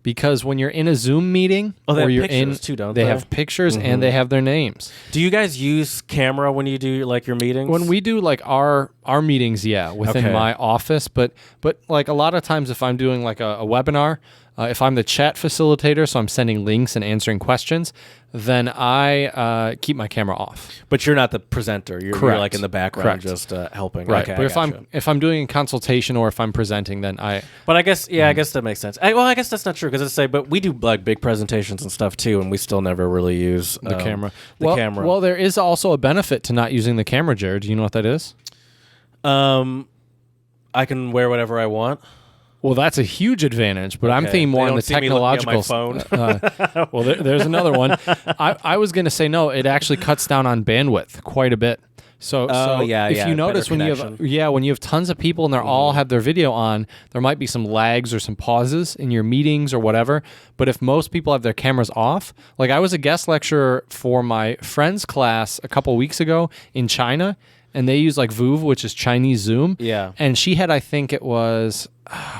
Because when you're in a Zoom meeting, or you're in, too, don't they have pictures and they have their names. Do you guys use camera when you do your meetings? When we do our meetings, within my office, but a lot of times if I'm doing a webinar, if I'm the chat facilitator, so I'm sending links and answering questions, then I keep my camera off. But you're not the presenter. You're in the background, just helping. Right. Okay, but if I'm doing a consultation or if I'm presenting, then I. But I guess I guess that makes sense. I guess that's not true because but we do big presentations and stuff too, and we still never really use the camera. Camera. Well, there is also a benefit to not using the camera, Jared. Do you know what that is? I can wear whatever I want. Well, that's a huge advantage, but I'm thinking more on the technological side. Well, there's another one. I was going to say no. It actually cuts down on bandwidth quite a bit. So if you notice when you have tons of people and they all have their video on, there might be some lags or some pauses in your meetings or whatever. But if most people have their cameras off, like I was a guest lecturer for my friend's class a couple weeks ago in China, and they use VooV, which is Chinese Zoom. Yeah. And she had, I think it was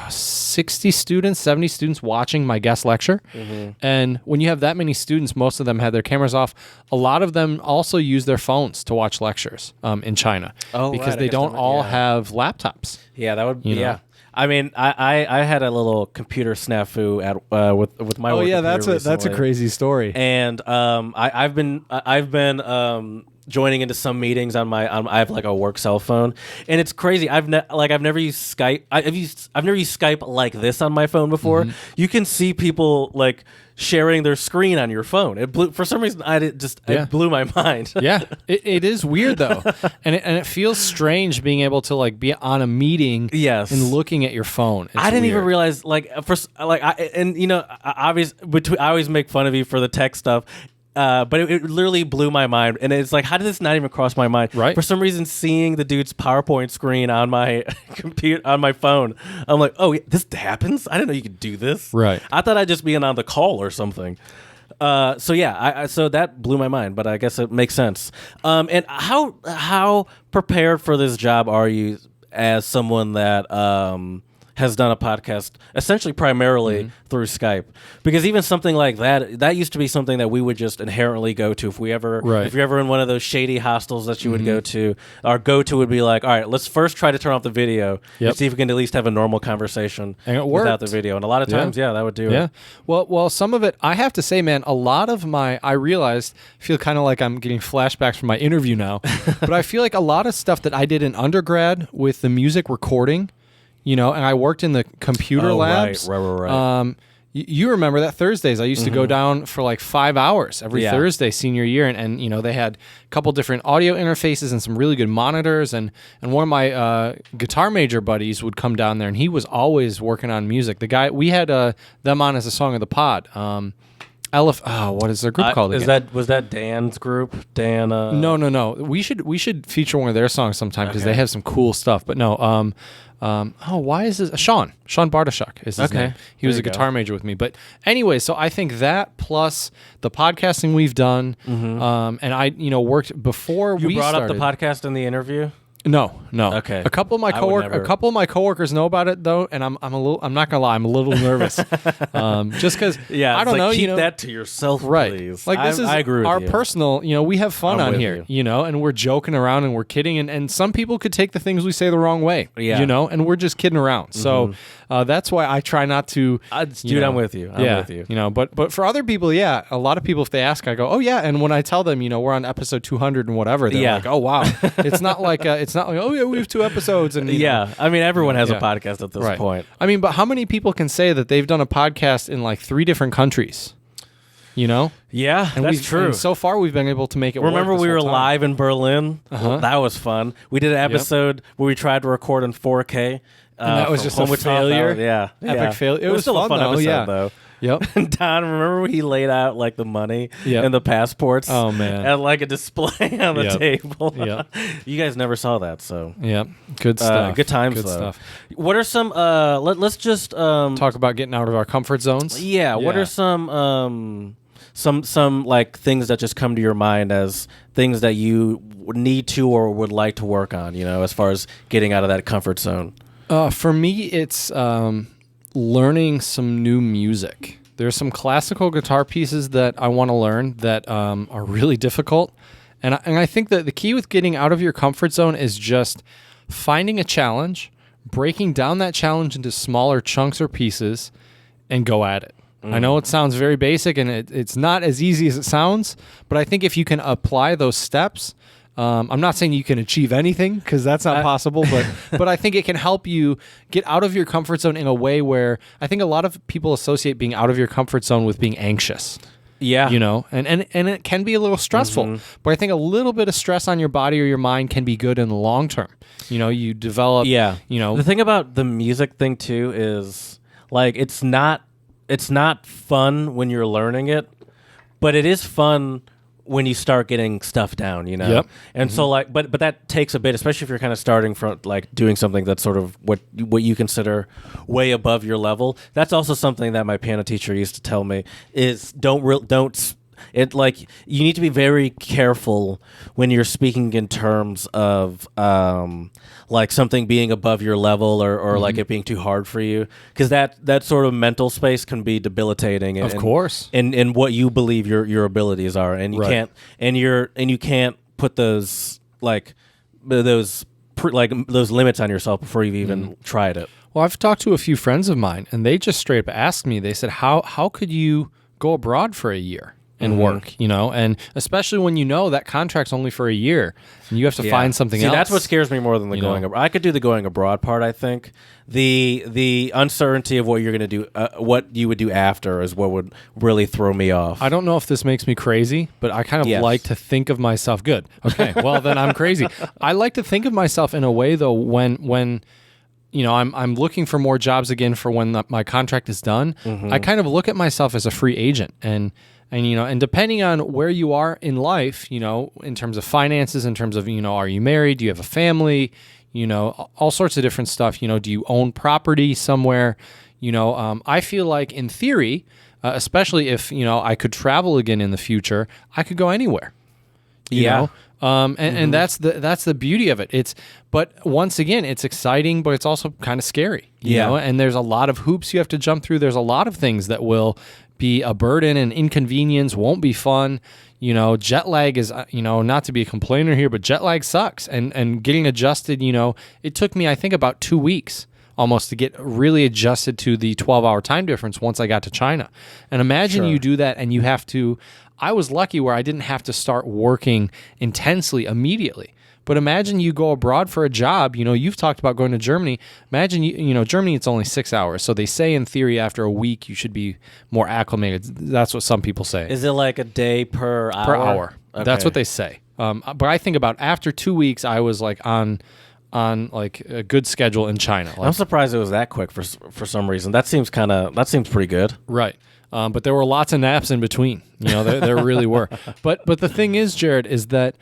60 students, 70 students watching my guest lecture. Mm-hmm. And when you have that many students, most of them had their cameras off. A lot of them also use their phones to watch lectures in China because they don't all have laptops. Yeah, that would be, I mean, I had a little computer snafu at with my work. Oh yeah, that's a crazy story. And I've been joining into some meetings on I have a work cell phone, and it's crazy. I've never used Skype. I've never used Skype like this on my phone before. Mm-hmm. You can see people sharing their screen on your phone. For some reason it blew my mind. Yeah, it is weird though, and it feels strange being able to be on a meeting and looking at your phone. I didn't even realize I always make fun of you for the tech stuff. But it literally blew my mind, and it's how did this not even cross my mind? Right. For some reason, seeing the dude's PowerPoint screen on my computer on my phone, I'm like, oh, this happens? I didn't know you could do this. Right. I thought I'd just be on the call or something. So that blew my mind, but I guess it makes sense. And how prepared for this job are you as someone that has done a podcast essentially primarily through Skype? Because even something like that used to be something that we would just inherently go to if you're ever in one of those shady hostels that you would go to. Our go-to would be all right, let's first try to turn off the video and see if we can at least have a normal conversation without the video. And a lot of times, that would do it. Yeah. Well, some of it, I have to say, man, a lot of I realized, I feel kind of like I'm getting flashbacks from my interview now, but I feel like a lot of stuff that I did in undergrad with the music recording, and I worked in the computer labs. Right. You remember that Thursdays I used to go down for like 5 hours every Thursday senior year, and they had a couple different audio interfaces and some really good monitors, and one of my guitar major buddies would come down there, and he was always working on music. The guy we had them on as a song of the pod. What is their group called again? Was that Dan's group? Dan? No. We should feature one of their songs sometime because they have some cool stuff. But no, why is this? Sean Bartoshuk is his name. He was a guitar major with me. But anyway, so I think that plus the podcasting we've done, and I worked before you we brought started. up the podcast in the interview. No. Okay. A couple of my coworkers know about it though, and I'm not gonna lie, I'm a little nervous. Just because I don't know. Keep that to yourself, right? Please. Like this is I agree with our you. personal. We have fun on here, and we're joking around and we're kidding, and some people could take the things we say the wrong way, and we're just kidding around. So that's why I try not to. Dude, I'm with you. I'm with you. But for other people, a lot of people, if they ask, I go, oh yeah, and when I tell them, we're on episode 200 and whatever, they're like, oh wow, it's not like oh yeah, we have 2 episodes and I mean everyone has a podcast at this point. I mean, but how many people can say that they've done a podcast in like 3 different countries? Yeah, and that's true. And so far, we've been able to make it. Remember, work we were live in Berlin. That was fun. We did an episode where we tried to record in 4K. And that was just a failure. Epic failure. It was still a fun episode, though. Yep. And Don, remember when he laid out like the money and the passports? Oh man! And like a display on the table. Yep. You guys never saw that, so good stuff. Good times, good though. Stuff. What are some? Let's just talk about getting out of our comfort zones. Yeah. What are some like things that just come to your mind as things that you need to or would like to work on? As far as getting out of that comfort zone. For me, it's learning some new music. There's some classical guitar pieces that I want to learn that are really difficult. And I think that the key with getting out of your comfort zone is just finding a challenge, breaking down that challenge into smaller chunks or pieces, and go at it. I know it sounds very basic, and it's not as easy as it sounds, but I think if you can apply those steps, I'm not saying you can achieve anything because that's not possible, but I think it can help you get out of your comfort zone in a way where I think a lot of people associate being out of your comfort zone with being anxious. Yeah. And it can be a little stressful, but I think a little bit of stress on your body or your mind can be good in the long term. You develop, The thing about the music thing too is like it's not fun when you're learning it, but it is fun when you start getting stuff down, Yep. And so like, but that takes a bit, especially if you're kind of starting from like doing something that's sort of what you consider way above your level. That's also something that my piano teacher used to tell me is you need to be very careful when you're speaking in terms of like something being above your level or like it being too hard for you, because that sort of mental space can be debilitating. Of course. And what you believe your abilities are, and you can't you can't put those those limits on yourself before you've even tried it. Well, I've talked to a few friends of mine, and they just straight up asked me. They said, "How could you go abroad for a year and work, and especially when that contract's only for a year and you have to find something else." That's what scares me more than the going abroad. I could do the going abroad part. I think the uncertainty of what you're going to do, what you would do after, is what would really throw me off. I don't know if this makes me crazy, but I kind of like to think of myself. Good. Okay. Well, then I'm crazy. I like to think of myself in a way though when I'm looking for more jobs again for when my contract is done. I kind of look at myself as a free agent, and depending on where you are in life, in terms of finances, in terms of, are you married? Do you have a family? All sorts of different stuff. Do you own property somewhere? I feel like in theory, especially if, I could travel again in the future, I could go anywhere. You know? And that's the beauty of it. But once again, it's exciting, but it's also kind of scary, you know, and there's a lot of hoops you have to jump through. There's a lot of things that will be a burden and inconvenience, won't be fun. Jet lag is, not to be a complainer here, but jet lag sucks. And getting adjusted, it took me, I think, about 2 weeks almost to get really adjusted to the 12-hour time difference once I got to China. And imagine you do that and you have to, I was lucky where I didn't have to start working intensely immediately. But imagine you go abroad for a job. You've talked about going to Germany. Imagine Germany, it's only 6 hours. So they say in theory after a week you should be more acclimated. That's what some people say. Is it like a day per hour? Per hour. Okay. That's what they say. But I think about after 2 weeks, I was like on like a good schedule in China. Like, I'm surprised it was that quick for some reason. That seems pretty good. Right. But there were lots of naps in between. There really were. But the thing is, Jared, is that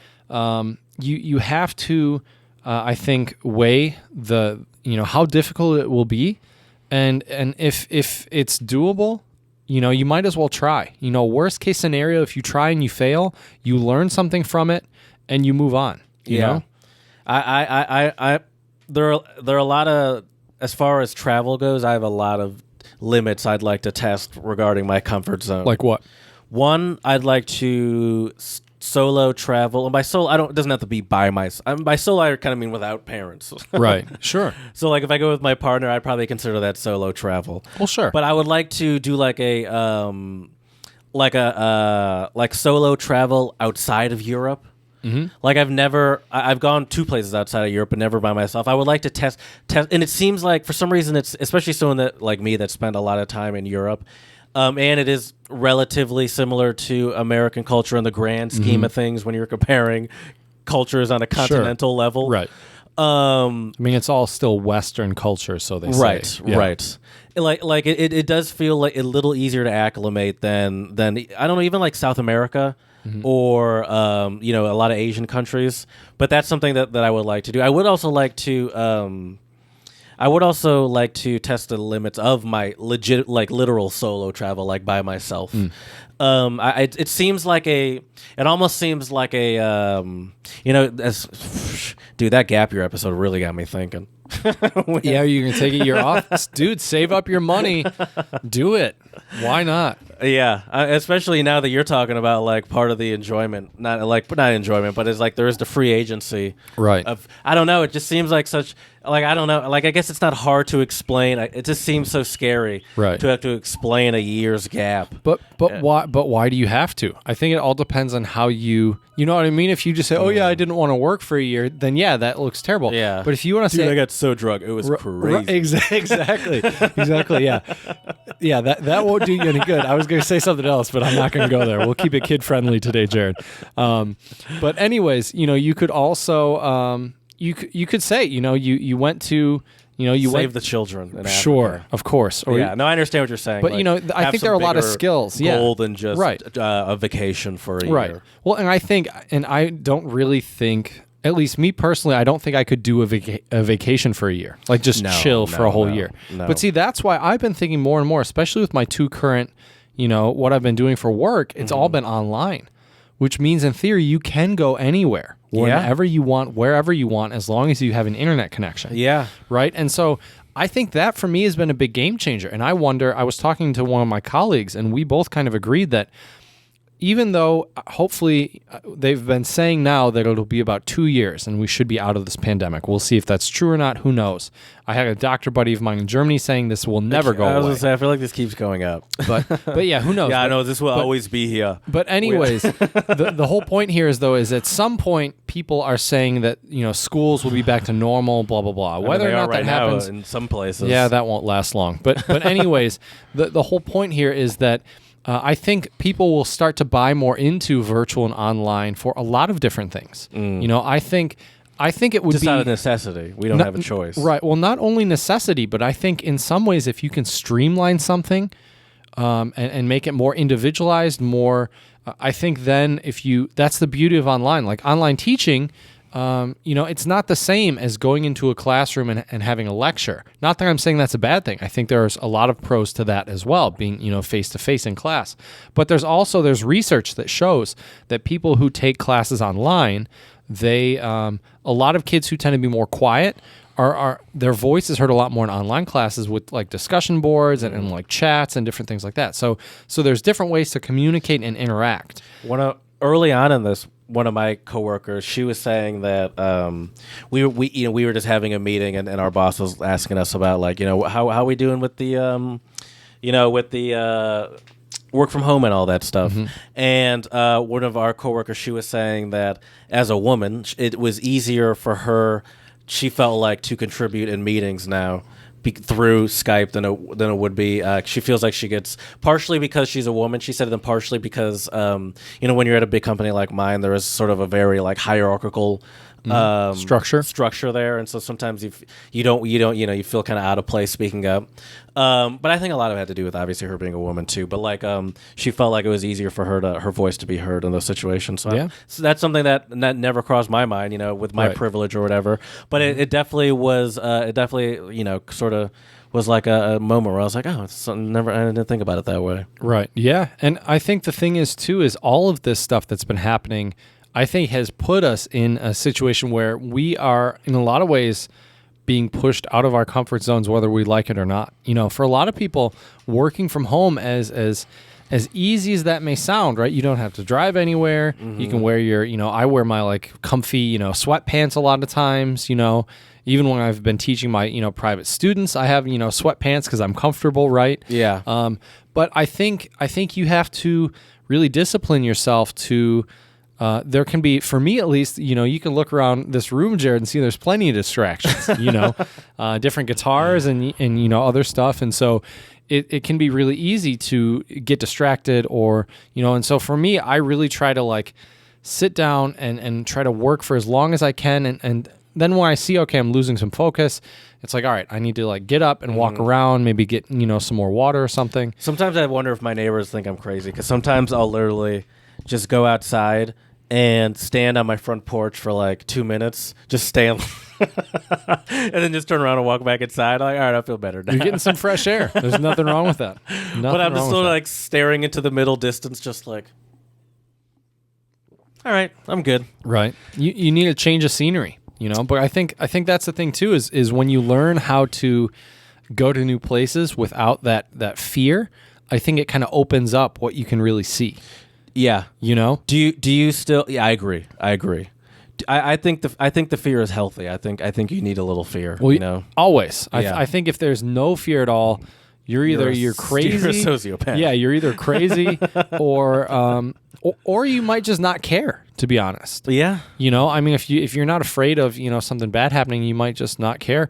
you have to, I think, weigh the how difficult it will be, and if it's doable, you might as well try. Worst case scenario, if you try and you fail, you learn something from it and you move on. You know? There are a lot of, as far as travel goes, I have a lot of limits I'd like to test regarding my comfort zone. Like what? One, I'd like to solo travel, and by solo, it doesn't have to be by myself. By solo, I kind of mean without parents. Right. Sure. So, like, if I go with my partner, I'd probably consider that solo travel. Well, sure. But I would like to do like solo travel outside of Europe. Mm-hmm. Like I've gone 2 places outside of Europe, but never by myself. I would like to test, and it seems like for some reason it's especially someone that like me that spent a lot of time in Europe, and it is relatively similar to American culture in the grand scheme of things when you're comparing cultures on a continental level. Right. I mean, it's all still Western culture, so they say. Right, yeah. Right. Like it does feel like a little easier to acclimate than I don't know, even like South America. Mm-hmm. Or a lot of Asian countries, but that's something that I would like to do. I would also like to test the limits of my literal solo travel, like by myself. It seems like it almost seems like a dude, that gap year episode really got me thinking. Yeah, you're gonna take a year off, dude. Save up your money, do it. Why not? Yeah, especially now that you're talking about like part of the enjoyment, not enjoyment, but it's like there is the free agency, right? I don't know. It just seems like such like I don't know. Like I guess it's not hard to explain. It just seems so scary, right, to have to explain a year's gap. But why? But why do you have to? I think it all depends on how you. You know what I mean? If you just say, "Oh yeah, I didn't want to work for a year," then yeah, that looks terrible. Yeah. But if you want to say, "I got so drunk, it was crazy," exactly, yeah, yeah, that won't do you any good. I was going to say something else, but I'm not going to go there. We'll keep it kid friendly today, Jared. But anyways, you could also you could say, you went to. Save the children in Africa. Sure, of course. Or no, I understand what you're saying. But I think there are a lot of skills. Goal than just right. A vacation for a right. year. Well, and I don't really think, at least me personally, I don't think I could do a vacation for a year, like just chill for a whole year. No. But see, that's why I've been thinking more and more, especially with my 2 current, what I've been doing for work. It's all been online, which means in theory you can go anywhere. Whenever you want, wherever you want, as long as you have an internet connection. Yeah. Right? And so I think that for me has been a big game changer. And I was talking to one of my colleagues, and we both kind of agreed that even though hopefully they've been saying now that it'll be about 2 years and we should be out of this pandemic. We'll see if that's true or not. Who knows? I had a doctor buddy of mine in Germany saying this will never go away. I was going to say, I feel like this keeps going up. But yeah, who knows? Yeah, I know this will always be here. But anyways, the whole point here is at some point people are saying that, schools will be back to normal, blah, blah, blah. Whether or not that happens in some places. Yeah, that won't last long. But anyways, the whole point here is that I think people will start to buy more into virtual and online for a lot of different things. I think it would just be out of necessity. We don't have a choice, right? Well, not only necessity, but I think in some ways, if you can streamline something and make it more individualized, I think then that's the beauty of online. Like online teaching. It's not the same as going into a classroom and having a lecture. Not that I'm saying that's a bad thing. I think there's a lot of pros to that as well, being, face-to-face in class. But there's research that shows that people who take classes online, a lot of kids who tend to be more quiet are their voice is heard a lot more in online classes with like discussion boards and like chats and different things like that. So there's different ways to communicate and interact. Early on in this, one of my coworkers, she was saying that we were just having a meeting and our boss was asking us about like how are we doing with the work from home and all that stuff. And one of our coworkers, she was saying that as a woman, it was easier for her. She felt like to contribute in meetings now through Skype than it would be. She feels like she gets, partially because she's a woman, she said, and partially because when you're at a big company like mine, there is sort of a very like hierarchical structure there, and so sometimes you feel kind of out of place speaking up. But I think a lot of it had to do with obviously her being a woman too. But like she felt like it was easier for her voice to be heard in those situations. So, so that's something that never crossed my mind, with my privilege or whatever. But it definitely was. It definitely sort of was like a moment where I was like, oh, it's something I didn't think about it that way. Right. Yeah. And I think the thing is too is all of this stuff that's been happening, I think, has put us in a situation where we are, in a lot of ways, being pushed out of our comfort zones, whether we like it or not. For a lot of people, working from home, as easy as that may sound, right? You don't have to drive anywhere. You can wear your, I wear my like comfy, sweatpants a lot of times. Even when I've been teaching my, private students, I have, sweatpants because I'm comfortable, right? Yeah. But I think you have to really discipline yourself to. There can be, for me at least, you can look around this room, Jared, and see there's plenty of distractions, different guitars and other stuff. And so it can be really easy to get distracted or, and so for me, I really try to like sit down and try to work for as long as I can. And then when I see, okay, I'm losing some focus, it's like, all right, I need to like get up and walk around, maybe get, some more water or something. Sometimes I wonder if my neighbors think I'm crazy because sometimes I'll literally just go outside and stand on my front porch for like 2 minutes, just stand, and then just turn around and walk back inside. I'm like, all right, I feel better now. You're getting some fresh air. There's nothing wrong with that. But I'm just sort of like staring into the middle distance, just like, all right, I'm good. Right. You need a change of scenery, But I think that's the thing too is when you learn how to go to new places without that fear, I think it kind of opens up what you can really see. Yeah, Do you still? Yeah, I agree. I think the fear is healthy. I think you need a little fear. Well, always. Yeah. I think if there's no fear at all, you're crazy. You're a sociopath. Yeah, you're either crazy or you might just not care. To be honest. Yeah. I mean, if you're not afraid of something bad happening, you might just not care.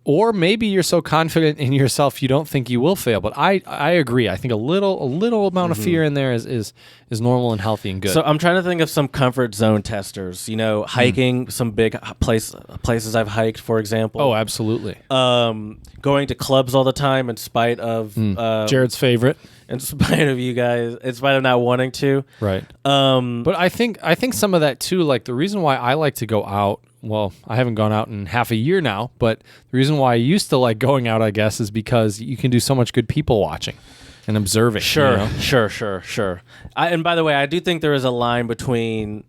Or maybe you're so confident in yourself you don't think you will fail. But I agree. I think a little amount of fear in there is normal and healthy and good. So I'm trying to think of some comfort zone testers. Hiking some big places I've hiked, for example. Oh, absolutely. Going to clubs all the time in spite of Jared's favorite. In spite of you guys, in spite of not wanting to. Right. But I think some of that too. Like the reason why I like to go out. Well, I haven't gone out in half a year now, but the reason why I used to like going out, I guess, is because you can do so much good people watching and observing. Sure. And by the way, I do think there is a line between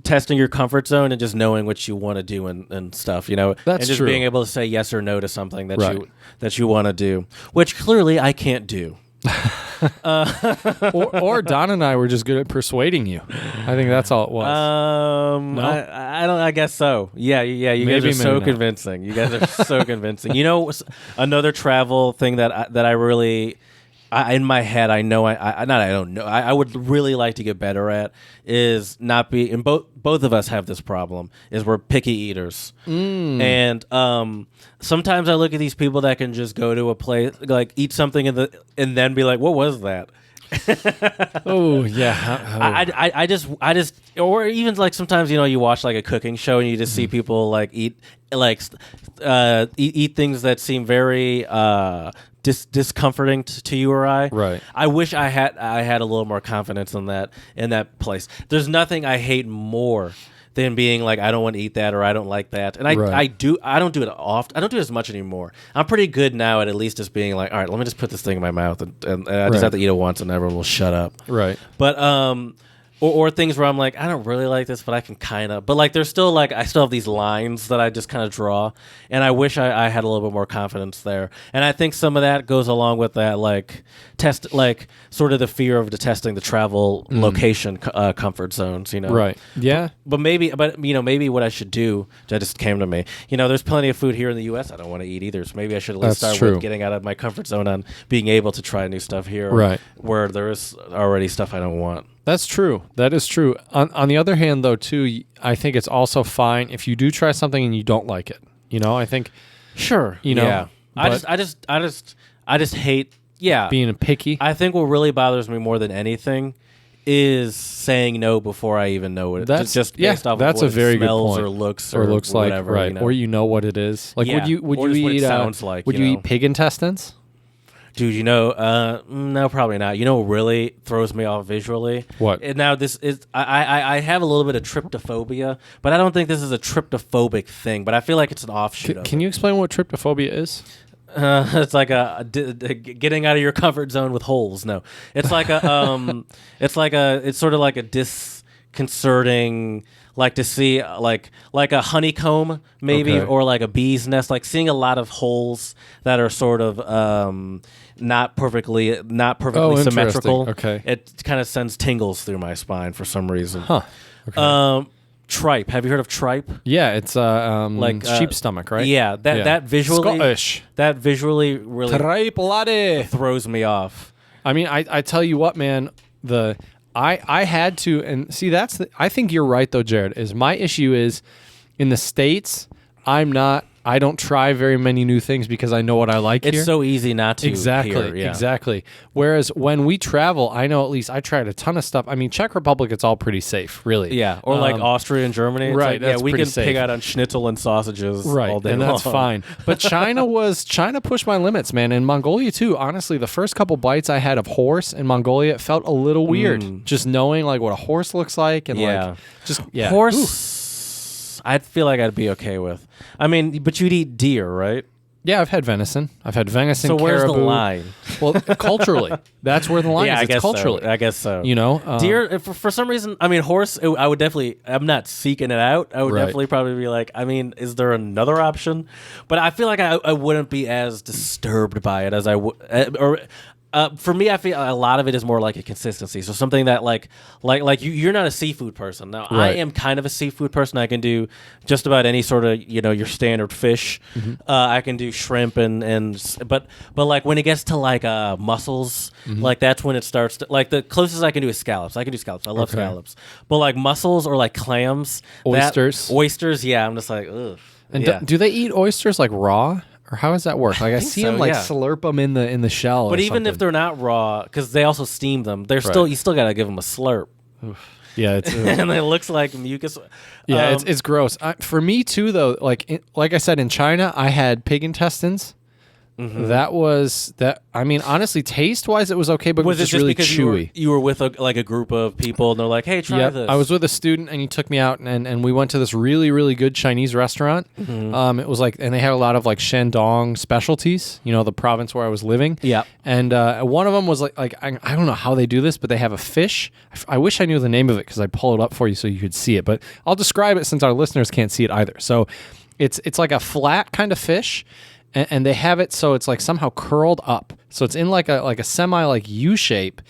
testing your comfort zone and just knowing what you want to do and stuff, That's and just true. being able to say yes or no to something that you want to do, which clearly I can't do. or Don and I were just good at persuading you. I think that's all it was. No? I don't. I guess so. Yeah. You guys are so convincing. You guys are so convincing. Another travel thing that I really, in my head, I know I don't know. I would really like to get better at is not be. And both of us have this problem. Is we're picky eaters, and sometimes I look at these people that can just go to a place, like eat something and then be like, what was that? Oh yeah. I just or even like sometimes you watch like a cooking show and you just see people like eat things that seem very discomforting to you or I. Right. I wish I had a little more confidence in that place. There's nothing I hate more than being like, I don't want to eat that or I don't like that. And I don't do it often. I don't do it as much anymore. I'm pretty good now at least just being like, all right, let me just put this thing in my mouth and I just have to eat it once and everyone will shut up. Right. But or things where I'm like, I don't really like this, but I can kind of. But like, there's still like, I still have these lines that I just kind of draw, and I wish I had a little bit more confidence there. And I think some of that goes along with that, like sort of the fear of detesting the travel location comfort zones, you know? Right. Yeah. But maybe what I should do, that just came to me. You know, there's plenty of food here in the U.S. I don't want to eat either, so maybe I should at least start with getting out of my comfort zone on being able to try new stuff here, right? Where there is already stuff I don't want. That's true. That is true. On the other hand, though, too, I think it's also fine if you do try something and you don't like it. You know, I think. Sure. You know. Yeah. I just hate. Yeah. Being picky. I think what really bothers me more than anything is saying no before I even know it. That's just based off that's of what a very it smells good point. or looks or looks whatever, like, right? You know? Or you know what it is. Like, would you or just what eat? it sounds like. Would you eat pig intestines? Dude, you know, no, probably not. You know what really throws me off visually? What? And now this is, I have a little bit of tryptophobia, but I don't think this is a tryptophobic thing, but I feel like it's an offshoot of Can you explain what tryptophobia is? it's like getting out of your comfort zone with holes. No, it's like it's sort of like a disconcerting, like to see like a honeycomb maybe, Okay. or like a bee's nest, like seeing a lot of holes that are sort of not perfectly symmetrical. Okay. It kind of sends tingles through my spine for some reason. Huh. Okay. Tripe. Have you heard of tripe? Yeah, it's Like sheep stomach, right? Yeah, that visually Scottish. that visually really Tripe laddie. throws me off. I mean, I tell you what, man. I had to, and see, I think you're right though, Jared. Is my issue is in the States, I don't try very many new things because I know what I like It's here. so easy not to. Exactly, here, yeah. exactly. Whereas when we travel, I know at least I tried a ton of stuff. I mean, Czech Republic, it's all pretty safe, really. Yeah, or like Austria and Germany. It's right, like, that's we pretty can safe. pig out on schnitzel and sausages Right, all day and that's long. fine. But China pushed my limits, man. And Mongolia too. Honestly, the first couple bites I had of horse in Mongolia, it felt a little weird. Just knowing like what a horse looks like and Horse. Ooh. I feel like I'd be okay with. I mean, but you'd eat deer, right? Yeah, I've had venison. I've had venison. So where's the caribou. line? Well, culturally, that's where the line Yeah, is. I It's guess culturally. so. I guess so. You know, deer. For some reason, I mean, horse. I would definitely. I'm not seeking it out. I would Right. definitely probably be like. I mean, is there another option? But I feel like I wouldn't be as disturbed by it as I would. For me, I feel a lot of it is more like a consistency. So something that like you're not a seafood person. Now I Right. am kind of a seafood person. I can do just about any sort of your standard fish. I can do shrimp but like when it gets to like mussels, like that's when it starts to, like the closest I can do is scallops. I can do scallops. I love Okay. scallops. But like mussels or like clams, oysters. Yeah, I'm just like ugh. and Yeah. do they eat oysters like raw, or how does that work? Like I see so, them like yeah. slurp them in the shell. But or even if something. they're not raw, because they also steam them, you still gotta give them a slurp. yeah, it's And it looks like mucus. yeah, it's gross. For me too, though. Like I said, in China, I had pig intestines. That was that. I mean, honestly, taste wise, it was okay, but Was it it was just really because chewy. you were with a group of people and they're like, hey, try Yeah, this? I was with a student and he took me out and we went to this really, really good Chinese restaurant. It was like, and they had a lot of like Shandong specialties, the province where I was living. Yeah. And one of them was like I don't know how they do this, but they have a fish. I wish I knew the name of it because I'd pull it up for you so you could see it, but I'll describe it since our listeners can't see it either. So it's like a flat kind of fish. And they have it so it's like somehow curled up. So it's in like a semi like U shape.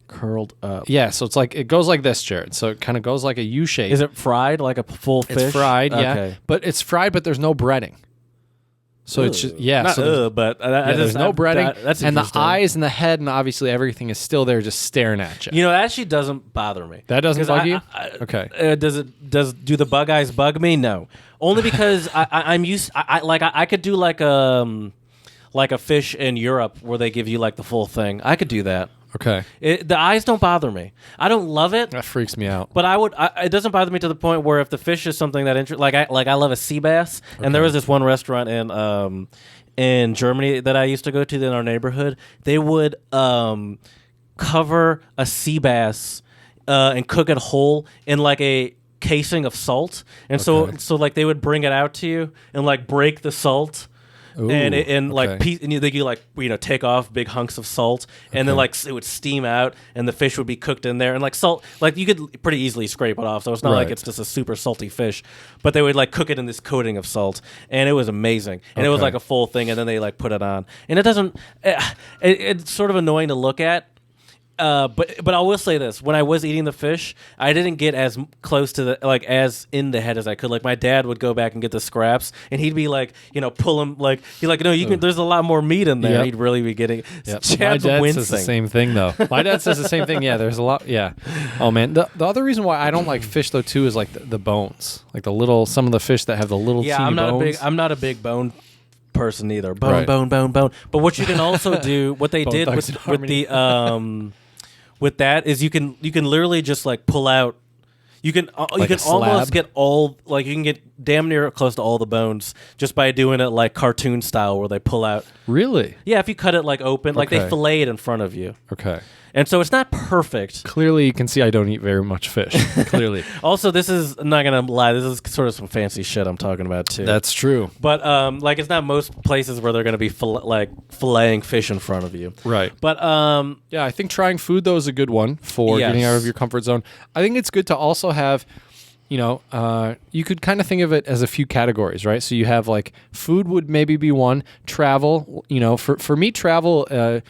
curled up. Yeah, so it's like it goes like this, Jared. So it kind of goes like a U shape. Is it fried like a full fish? It's fried, yeah. Okay. But it's fried, but there's no breading. So it's just Not so there's, but there's no breading, that's and the interesting. eyes and the head and obviously everything is still there, just staring at you. That actually doesn't bother me. That doesn't 'Cause bug you? Okay. Do the bug eyes bug me? No, only because I'm used. I could do like a fish in Europe where they give you like the full thing. I could do that. Okay, The eyes don't bother me. I don't love it, that freaks me out. but it doesn't bother me to the point where if the fish is something that I love a sea bass, and there was this one restaurant in Germany that I used to go to in our neighborhood. They would cover a sea bass and cook it whole in like a casing of salt, and so like they would bring it out to you and like break the salt. Ooh, and like okay. and you like take off big hunks of salt, and then like it would steam out, and the fish would be cooked in there, and like salt, like you could pretty easily scrape it off, so it's not like Right. it's just a super salty fish, but they would like cook it in this coating of salt, and it was amazing, and it was Okay. like a full thing, and then they like put it on, and it doesn't, it's sort of annoying to look at. But I will say this: when I was eating the fish, I didn't get as close to the as in the head as I could. Like my dad would go back and get the scraps, and he'd be like, pull him no, you can. There's a lot more meat in there. Yep. He'd really be getting. Yep. Chad's My dad wincing. says the same thing though. My dad says the same thing. Yeah, there's a lot. Yeah. Oh man, the other reason why I don't like fish though too is like the bones, like some of the fish that have the little Yeah, teeny bones. I'm not a big bone person either. Bone, Right. bone. But what you can also do, what they Bone did Thugs in with the with that is you can literally just like pull out. You can Like a slab? almost get all you can get damn near close to all the bones just by doing it like cartoon style where they pull out. Really? Yeah, if you cut it like open, like they Okay. fillet it in front of you. Okay. And so it's not perfect. Clearly, you can see I don't eat very much fish. Clearly, Also, this is, I'm not gonna lie, this is sort of some fancy shit I'm talking about too. that's true. But like it's not most places where they're gonna be filleting fish in front of you. Right. But Yeah, I think trying food though is a good one for Yes. getting out of your comfort zone. I think it's good to also have, you could kind of think of it as a few categories, right? So you have like food would maybe be one, travel. For me, travel.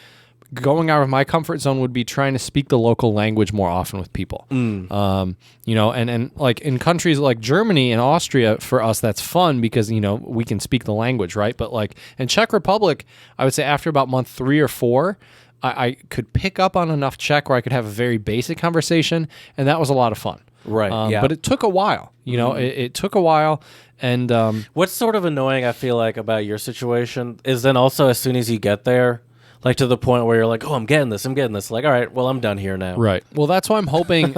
Going out of my comfort zone would be trying to speak the local language more often with people. And like in countries like Germany and Austria, for us, that's fun because, we can speak the language, right? But like in Czech Republic, I would say after about month 3 or 4, I could pick up on enough Czech where I could have a very basic conversation, and that was a lot of fun. Right, yeah. But it took a while, it took a while. And what's sort of annoying, I feel like, about your situation is then also as soon as you get there, like to the point where you're like, oh, I'm getting this. Like, all right, well, I'm done here now. right. Well, that's why I'm hoping,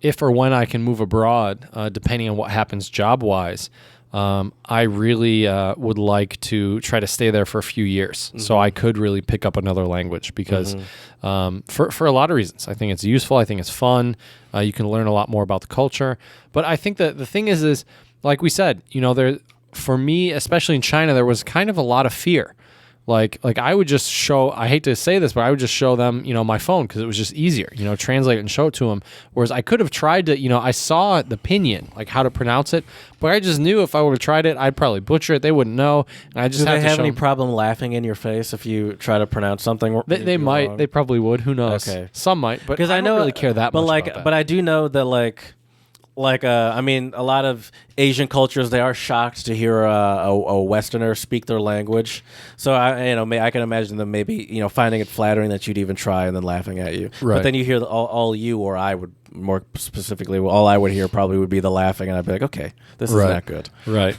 if or when I can move abroad, depending on what happens job-wise, I really would like to try to stay there for a few years so I could really pick up another language because for a lot of reasons. I think it's useful. I think it's fun. You can learn a lot more about the culture. But I think that the thing is like we said, for me, especially in China, there was kind of a lot of fear. Like I would just show, I hate to say this, but I would just show them, my phone because it was just easier, translate it and show it to them. Whereas I could have tried to, I saw the pinyin, like how to pronounce it, but I just knew if I would have tried it, I'd probably butcher it. They wouldn't know. And I just Do have they to have show any them. problem laughing in your face if you try to pronounce something? They might. wrong? They probably would. Who knows? Okay. Some might, but Because I I know don't really care that but much like, about that. but I do know that I mean, a lot of Asian cultures, they are shocked to hear a Westerner speak their language. So I can imagine them maybe finding it flattering that you'd even try and then laughing at you. Right. But then you hear all you or I would more specifically, all I would hear probably would be the laughing, and I'd be like, okay, this is Right. not good. Right.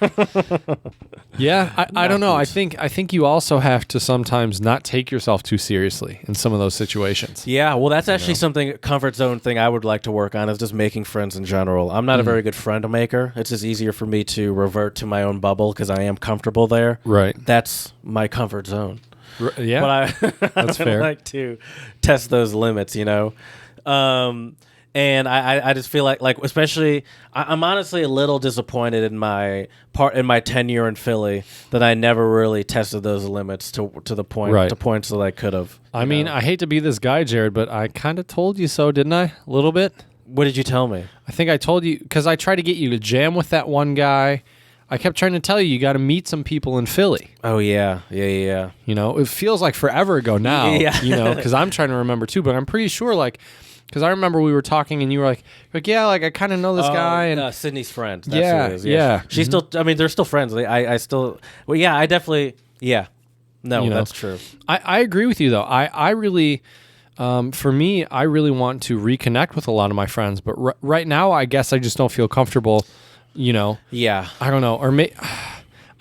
Yeah, I don't know. I think you also have to sometimes not take yourself too seriously in some of those situations. Yeah, well, that's actually something, comfort zone thing I would like to work on is just making friends in general. I'm not a very good friend maker. It's just easier for me to revert to my own bubble because I am comfortable there. Right. That's my comfort zone. Yeah. But That's fair. I like to test those limits, and I just feel like especially I'm honestly a little disappointed in my tenure in Philly that I never really tested those limits to the point Right. to points that I could have. I mean, I hate to be this guy, Jared, but I kind of told you so, didn't I? A little bit. What did you tell me? I think I told you because I tried to get you to jam with that one guy. I kept trying to tell you got to meet some people in Philly. Oh yeah. It feels like forever ago now. Yeah. Because I'm trying to remember too, but I'm pretty sure because I remember we were talking and you were like yeah, like I kind of know this guy and Sydney's friend. That's Yeah, who it is. yeah. She's still. I mean, they're still friends. I still. Well, yeah. I definitely. Yeah. No, that's true. I agree with you though. I really. For me, I really want to reconnect with a lot of my friends, but right now, I guess I just don't feel comfortable. Yeah. I don't know, or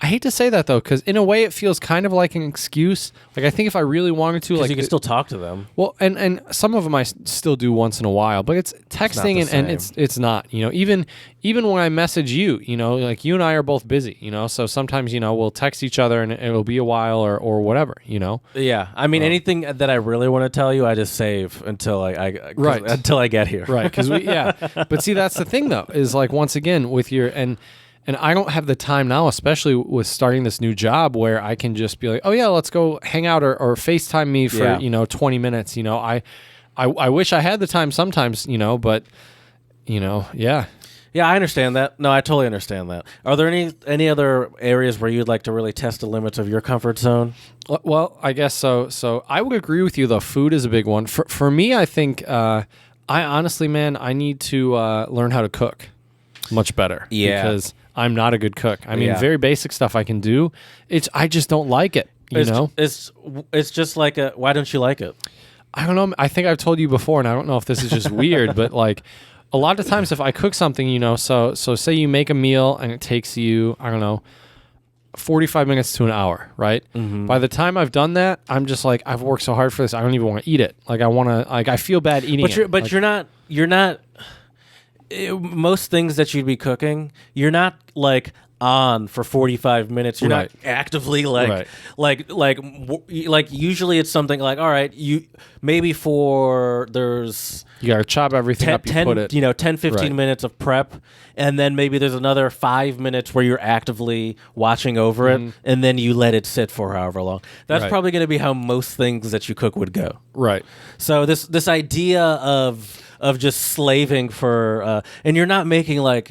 I hate to say that though, because in a way, it feels kind of like an excuse. Like I think if I really wanted to, Like you can still talk to them. well, and some of them I still do once in a while, but it's texting the and it's not. Even when I message you, like you and I are both busy. So sometimes we'll text each other and it'll be a while or whatever. Yeah. I mean, anything that I really want to tell you, I just save until until I get here. Right, because but see, that's the thing though, is like once again with your and And I don't have the time now, especially with starting this new job, where I can just be like, oh yeah, let's go hang out or FaceTime me for, 20 minutes. I wish I had the time sometimes, but yeah. Yeah, I understand that. No, I totally understand that. Are there any other areas where you'd like to really test the limits of your comfort zone? Well, I guess so. So I would agree with you, though. Food is a big one. For me, I think I honestly, man, I need to learn how to cook much better. Yeah. Because I'm not a good cook. I mean, very basic stuff I can do. I just don't like it, It's just like why don't you like it? I don't know. I think I've told you before, and I don't know if this is just weird, but like a lot of times if I cook something, so say you make a meal and it takes you, I don't know, 45 minutes to an hour, right? Mm-hmm. By the time I've done that, I'm just like, I've worked so hard for this, I don't even want to eat it. Like I feel bad eating it. But you're not most things that you'd be cooking, you're not like on for 45 minutes. You're not actively like usually it's something like, all right, you gotta chop everything up, you put it 10 15 minutes of prep, and then maybe there's another 5 minutes where you're actively watching over it, and then you let it sit for however long. That's probably going to be how most things that you cook would go. Right. So this idea of just slaving for and you're not making I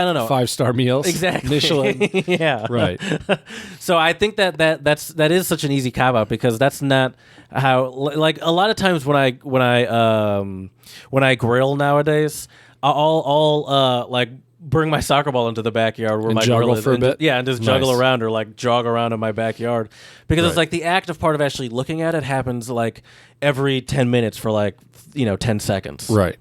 don't know, 5-star meals, exactly, Michelin. Yeah, right. So I think that is such an easy cop out, because that's not how, like, a lot of times when I grill nowadays, I'll like bring my soccer ball into the backyard where and my juggle grill is, for a bit, and just juggle around, or like jog around in my backyard, because it's like the active part of actually looking at it happens like every 10 minutes for 10 seconds. Right.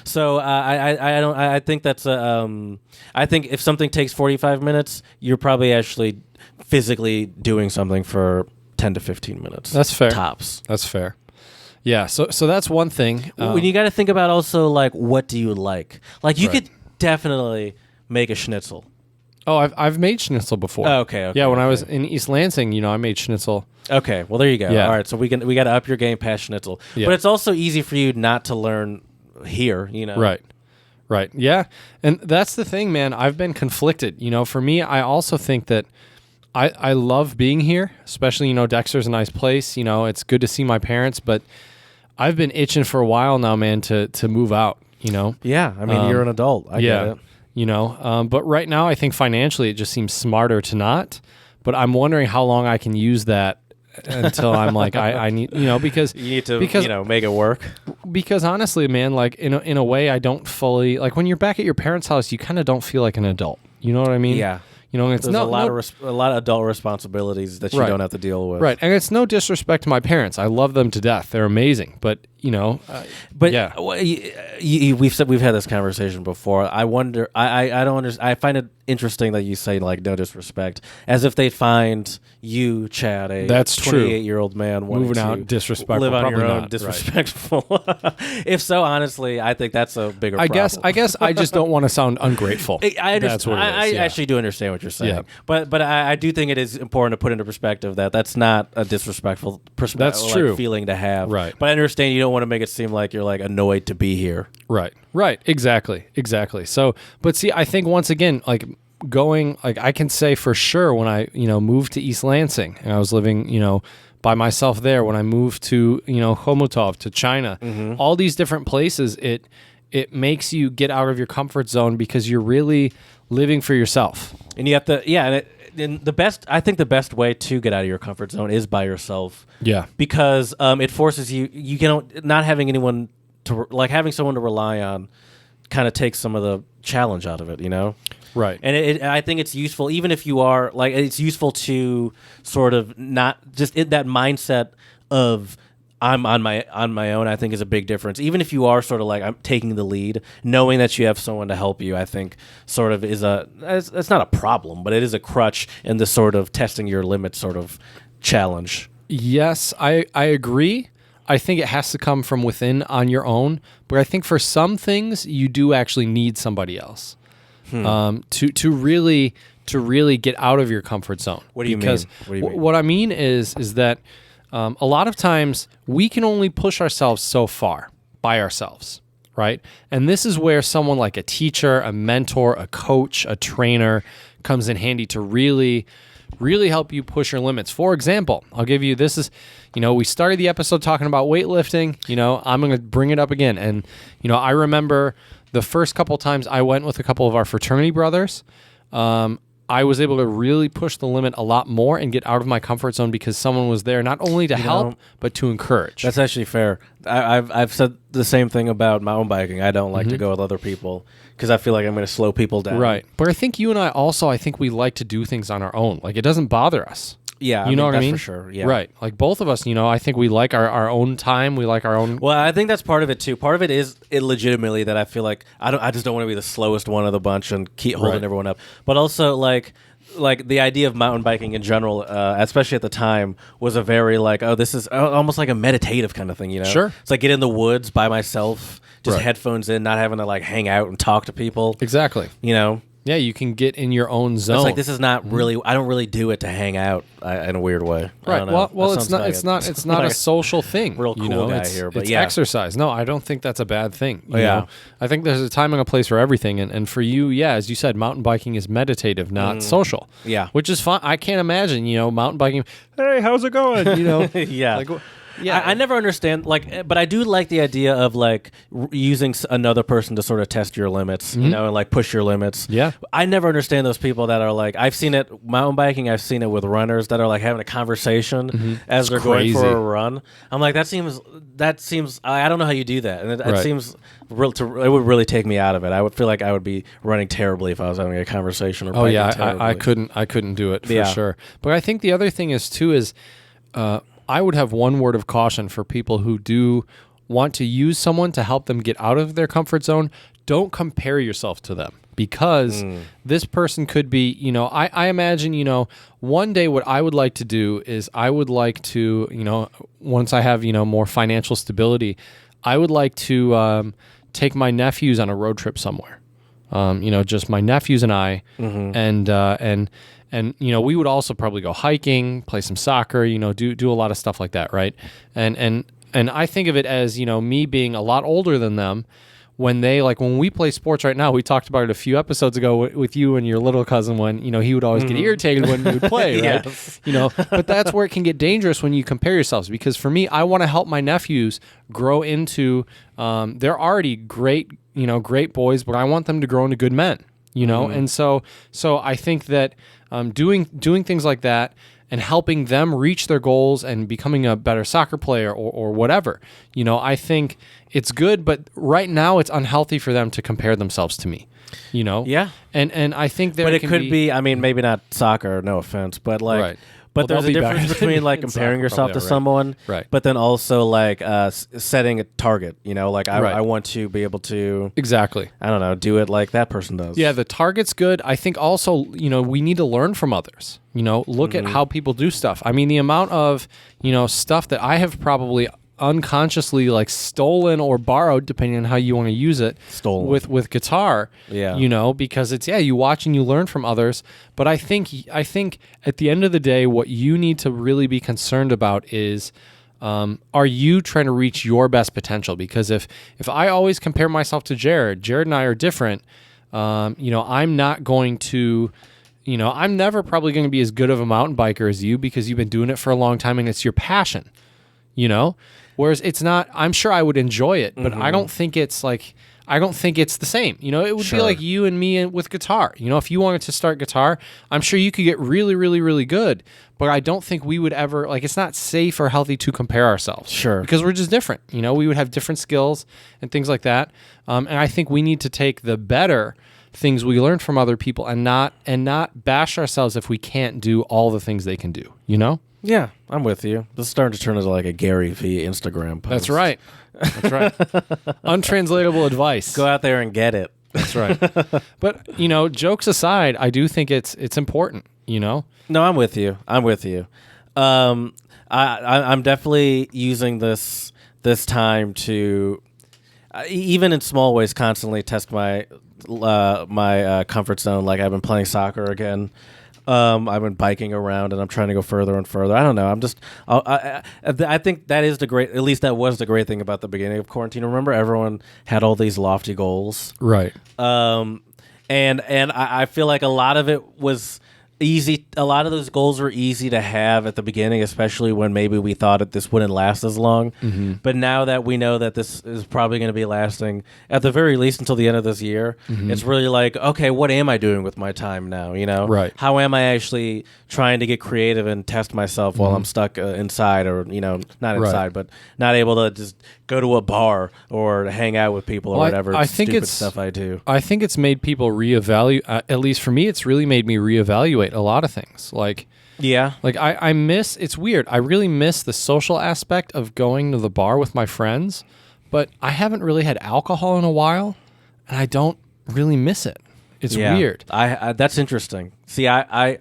So I think that's I think if something takes 45 minutes, you're probably actually physically doing something for 10 to 15 minutes. That's fair. Tops. That's fair. Yeah. So that's one thing. When you got to think about also, like, what do you like? Like, you could definitely make a schnitzel. Oh, I've made schnitzel before. Oh, okay. Yeah, when I was in East Lansing, I made schnitzel. Okay, well there you go. Yeah. All right, so we got to up your game past schnitzel. Yeah. But it's also easy for you not to learn here, Right. Yeah. And that's the thing, man. I've been conflicted. For me, I also think that I love being here, especially, Dexter's a nice place. It's good to see my parents, but I've been itching for a while now, man, to move out, Yeah. I mean, you're an adult. I get it. But right now I think financially it just seems smarter to not, but I'm wondering how long I can use that until I'm like, I need, because you need to, make it work. Because honestly, man, like in a way I don't fully, like when you're back at your parents' house, you kind of don't feel like an adult. You know what I mean? Yeah. It's There's a lot of adult responsibles that you don't have to deal with. Right. And it's no disrespect to my parents. I love them to death. They're amazing. But, yeah. We've had this conversation before. I wonder, I don't understand. I find it interesting that you say, like, no disrespect, as if they find you, Chad, a 28-year-old man moving out, disrespectful, live on your own, not, disrespectful. If so, honestly, I think that's a bigger problem. I guess I just don't want to sound ungrateful. I understand. That's what it is. I actually do understand what you're saying. Yeah. But I do think it is important to put into perspective that that's not a disrespectful That's true. feeling to have. Right. But I understand you don't want to make it seem like you're, like, annoyed to be here. Right. Exactly. So, but see, I think once again, like, going, like, I can say for sure when I, moved to East Lansing and I was living, by myself there, when I moved to, Chomutov, to China, all these different places, it makes you get out of your comfort zone because you're really living for yourself. And you have to, and I think the best way to get out of your comfort zone is by yourself. Yeah. Because it forces you can, not having anyone to, like, having someone to rely on kind of takes some of the challenge out of it, Right. And I think it's useful, even if you are, like, it's useful to sort of not just in that mindset of I'm on my own. I think is a big difference. Even if you are sort of like, I'm taking the lead, knowing that you have someone to help you, I think sort of it's not a problem, but it is a crutch in the sort of testing your limits sort of challenge. Yes, I agree. I think it has to come from within on your own, but I think for some things you do actually need somebody else. To really get out of your comfort zone. What do you mean? What I mean is that a lot of times we can only push ourselves so far by ourselves, right? And this is where someone like a teacher, a mentor, a coach, a trainer comes in handy to really help you push your limits. For example, I'll give you, this is, we started the episode talking about weightlifting. I'm going to bring it up again. And, I remember the first couple times I went with a couple of our fraternity brothers, I was able to really push the limit a lot more and get out of my comfort zone because someone was there not only to help, but to encourage. That's actually fair. I've said the same thing about mountain biking. I don't like to go with other people because I feel like I'm going to slow people down. Right. But I think you and I think we like to do things on our own. Like, it doesn't bother us. Yeah, you know what I mean? For sure. Yeah, right. Like both of us, I think we like our own time. We like our own. Well, I think that's part of it too. Part of it is illegitimately that I feel like I just don't want to be the slowest one of the bunch and keep holding everyone up. But also like the idea of mountain biking in general, especially at the time, was a very this is almost like a meditative kind of thing. Sure. It's like get in the woods by myself, just headphones in, not having to hang out and talk to people. Exactly. Yeah, you can get in your own zone. It's like this is not really. I don't really do it to hang out in a weird way. Right. I don't know. Well, it's not a social thing. Real cool guy it's, here, but it's yeah, exercise. No, I don't think that's a bad thing. You yeah, know? I think there's a time and a place for everything, and for you, as you said, mountain biking is meditative, not social. Yeah, which is fun. I can't imagine, mountain biking. Hey, how's it going? Yeah. Yeah, I never understand but I do like the idea of using another person to sort of test your limits, and push your limits. Yeah, I never understand those people that are I've seen it mountain biking. I've seen it with runners that are having a conversation as they're going for a run. I'm like, that seems. I don't know how you do that, and it seems real. It would really take me out of it. I would feel like I would be running terribly if I was having a conversation. Or I couldn't do it for sure. But I think the other thing is too is. I would have one word of caution for people who do want to use someone to help them get out of their comfort zone. Don't compare yourself to them because this person could be, I imagine, one day what I would like to do is I would like to, once I have, more financial stability, I would like to take my nephews on a road trip somewhere. Just my nephews and I, and we would also probably go hiking, play some soccer, do a lot of stuff like that, right? And I think of it as, me being a lot older than them when when we play sports right now. We talked about it a few episodes ago with you and your little cousin when, he would always get irritated when we would play, right? Yes. But that's where it can get dangerous when you compare yourselves because for me, I want to help my nephews grow into, they're already great boys, but I want them to grow into good men, and so I think that doing things like that and helping them reach their goals and becoming a better soccer player or whatever, I think it's good, but right now it's unhealthy for them to compare themselves to me, Yeah. And I think but it could be, I mean, maybe not soccer, no offense, but right. But there's a difference between comparing yourself to someone, right? But then also setting a target. I want to be able to exactly. I don't know, do it like that person does. Yeah, the target's good. I think also we need to learn from others. Look at how people do stuff. I mean, the amount of stuff that I have probably unconsciously stolen or borrowed, depending on how you want to use it, with guitar. Yeah. Because it's you watch and you learn from others. But I think at the end of the day, what you need to really be concerned about is, are you trying to reach your best potential? Because if I always compare myself to Jared and I are different. I'm not going to. I'm never probably going to be as good of a mountain biker as you because you've been doing it for a long time and it's your passion. Whereas it's not, I'm sure I would enjoy it, but I don't think it's the same. It would be like you and me with guitar. If you wanted to start guitar, I'm sure you could get really, really, really good, but I don't think we would ever, it's not safe or healthy to compare ourselves. Sure. Because we're just different. We would have different skills and things like that. And I think we need to take the better things we learn from other people and not bash ourselves if we can't do all the things they can do, Yeah, I'm with you. This is starting to turn into a Gary V Instagram post. That's right. Untranslatable advice. Go out there and get it. That's right. But, jokes aside, I do think it's important, No, I'm with you. I'm definitely using this time to, even in small ways, constantly test my comfort zone. I've been playing soccer again. I've been biking around, and I'm trying to go further and further. I don't know. I think that is at least that was the great thing about the beginning of quarantine. Remember, everyone had all these lofty goals. Right. And I feel like a lot of it was easy. A lot of those goals were easy to have at the beginning, especially when maybe we thought that this wouldn't last as long. Mm-hmm. But now that we know that this is probably going to be lasting at the very least until the end of this year, it's really like, okay, what am I doing with my time now? Right. How am I actually trying to get creative and test myself while I'm stuck inside, or not inside, but not able to just go to a bar or hang out with people or whatever. I think stupid it's stuff I do. I think it's made people reevaluate. At least for me, it's really made me reevaluate a lot of things. Like I miss. It's weird. I really miss the social aspect of going to the bar with my friends, but I haven't really had alcohol in a while, and I don't really miss it. It's weird. I that's interesting. See, I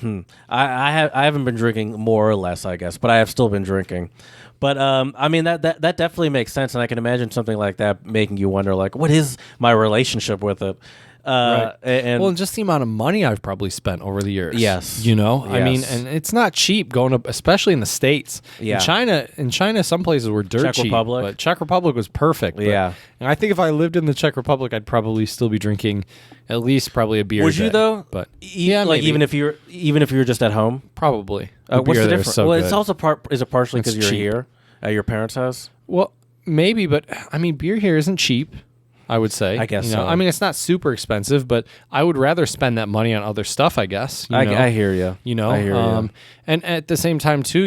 haven't been drinking more or less, I guess, but I have still been drinking. But I mean that definitely makes sense, and I can imagine something like that making you wonder, like, what is my relationship with it? Right. And just the amount of money I've probably spent over the years. Yes. I mean, and it's not cheap going to, especially in the States. Yeah. In China, some places were dirt Czech cheap. Republic. But Czech Republic was perfect. Yeah. And I think if I lived in the Czech Republic, I'd probably still be drinking at least probably a beer. Would a day. you though? But yeah, like maybe. even if you were just at home, Probably. what's the difference? So it's also is it partially It's because you're cheap. here at your parents' house? Well, maybe, but I mean, beer here isn't cheap. I would say. I guess so. I mean, it's not super expensive, but I would rather spend that money on other stuff, I guess. I hear you. I hear you. And at the same time, too,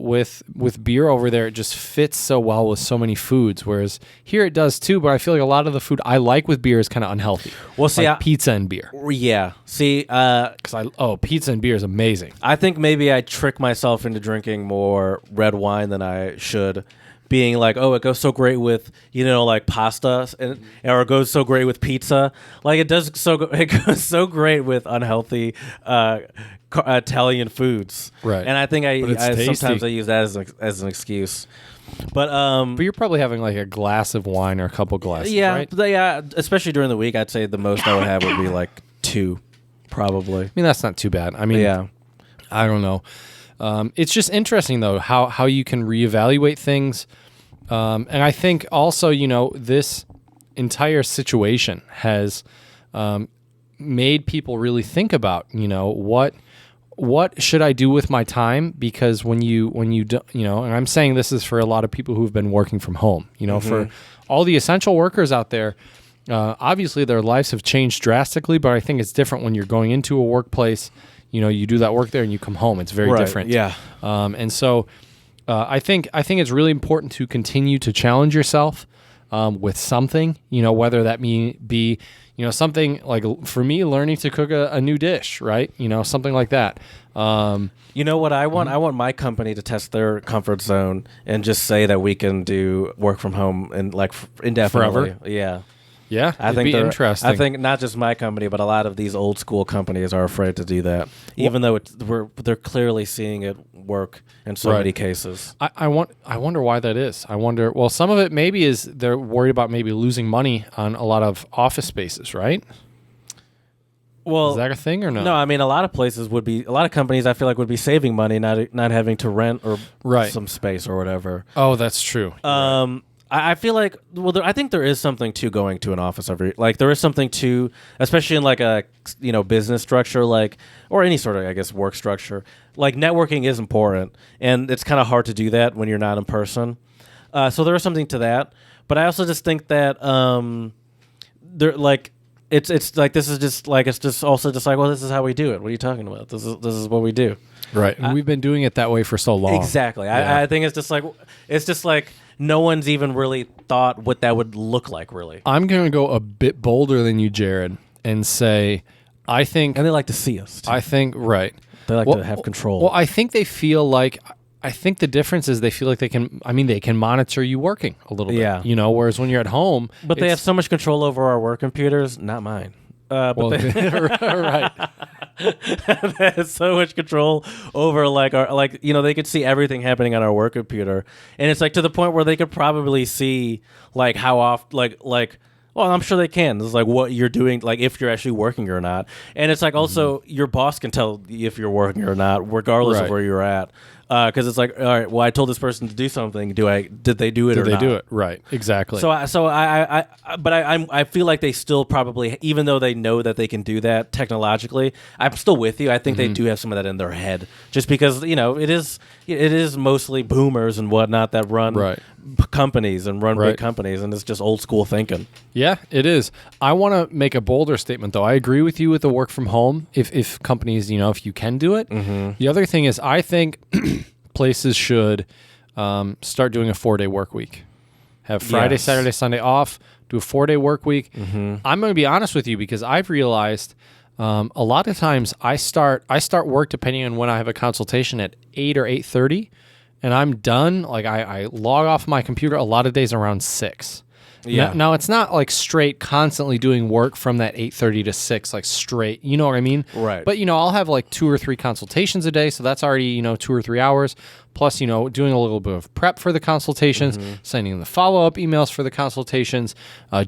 with beer over there, it just fits so well with so many foods, whereas here it does, too, but I feel like a lot of the food I like with beer is kind of unhealthy. Well, see, like pizza and beer. Yeah. See, pizza and beer is amazing. I think maybe I trick myself into drinking more red wine than I should. Being like, oh, it goes so great with like pasta, or it goes so great with pizza. Like it goes so great with unhealthy Italian foods. Right. And I think I tasty. sometimes I use that as an excuse. But you're probably having like a glass of wine or a couple glasses. yeah, right? yeah. Especially during the week, I'd say the most I would have would be like 2, probably. I mean, that's not too bad. I mean, yeah. I don't know. It's just interesting, though, how you can reevaluate things. And I think also, this entire situation has made people really think about, what should I do with my time? Because when you do, and I'm saying this is for a lot of people who've been working from home, for all the essential workers out there, obviously their lives have changed drastically, but I think it's different when you're going into a workplace. You do that work there and you come home. It's very different. Yeah. And so I think it's really important to continue to challenge yourself with something, whether that be something like, for me, learning to cook a new dish, right? Something like that. You know what I want? I want my company to test their comfort zone and just say that we can do work from home and like indefinitely. Forever? Yeah. Yeah, I think it'd be interesting. I think not just my company, but a lot of these old school companies are afraid to do that, even though they're clearly seeing it work in so many cases. I wonder why that is. I wonder. Well, some of it maybe is they're worried about maybe losing money on a lot of office spaces, right? Well, is that a thing or no? No, I mean a lot of companies I feel like would be saving money, not having to rent or some space or whatever. Oh, that's true. I feel like, I think there is something to going to an office there is something to, especially in like a, business structure, or any sort of, I guess, work structure. Like networking is important, and it's kind of hard to do that when you're not in person. So there is something to that, but I also just think that it's like this is just like this is how we do it. What are you talking about? This is what we do. Right, and we've been doing it that way for so long. Exactly. Yeah. I think it's just like no one's even really thought what that would look like, really. I'm going to go a bit bolder than you, Jared, and say, I think... And they like to see us, too. I think, right. They like to have control. Well, I think they feel like... I think the difference is they feel like they can monitor you working a little bit. Yeah. Whereas when you're at home... But they have so much control over our work computers, not mine. Right. They have so much control over they could see everything happening on our work computer, and it's like to the point where they could probably see like how often Well, I'm sure they can. It's like what you're doing, like if you're actually working or not. And it's like also your boss can tell if you're working or not, regardless of Right. where you're at. Because it's like, all right, well, I told this person to do something. Did they do it or Did they not? do it? Right. Exactly. But I feel like they still probably, even though they know that they can do that technologically, I'm still with you. I think they do have some of that in their head, just because it is mostly boomers and whatnot that run companies and run big companies, and it's just old school thinking. Yeah, it is. I want to make a bolder statement, though. I agree with you with the work from home. If companies, if you can do it. The other thing is, I think places should start doing a 4-day work week. Have Friday, Saturday, Sunday off. Do a 4-day work week. I'm going to be honest with you because I've realized a lot of times I start work depending on when I have a consultation at 8 or 8:30, and I'm done. Like I log off my computer a lot of days around 6. Yeah. Now it's not like straight constantly doing work from that 8:30 to 6, like straight. You know what I mean? Right. But I'll have like 2 or 3 consultations a day, so that's already 2 or 3 hours. Plus, doing a little bit of prep for the consultations, sending the follow-up emails for the consultations,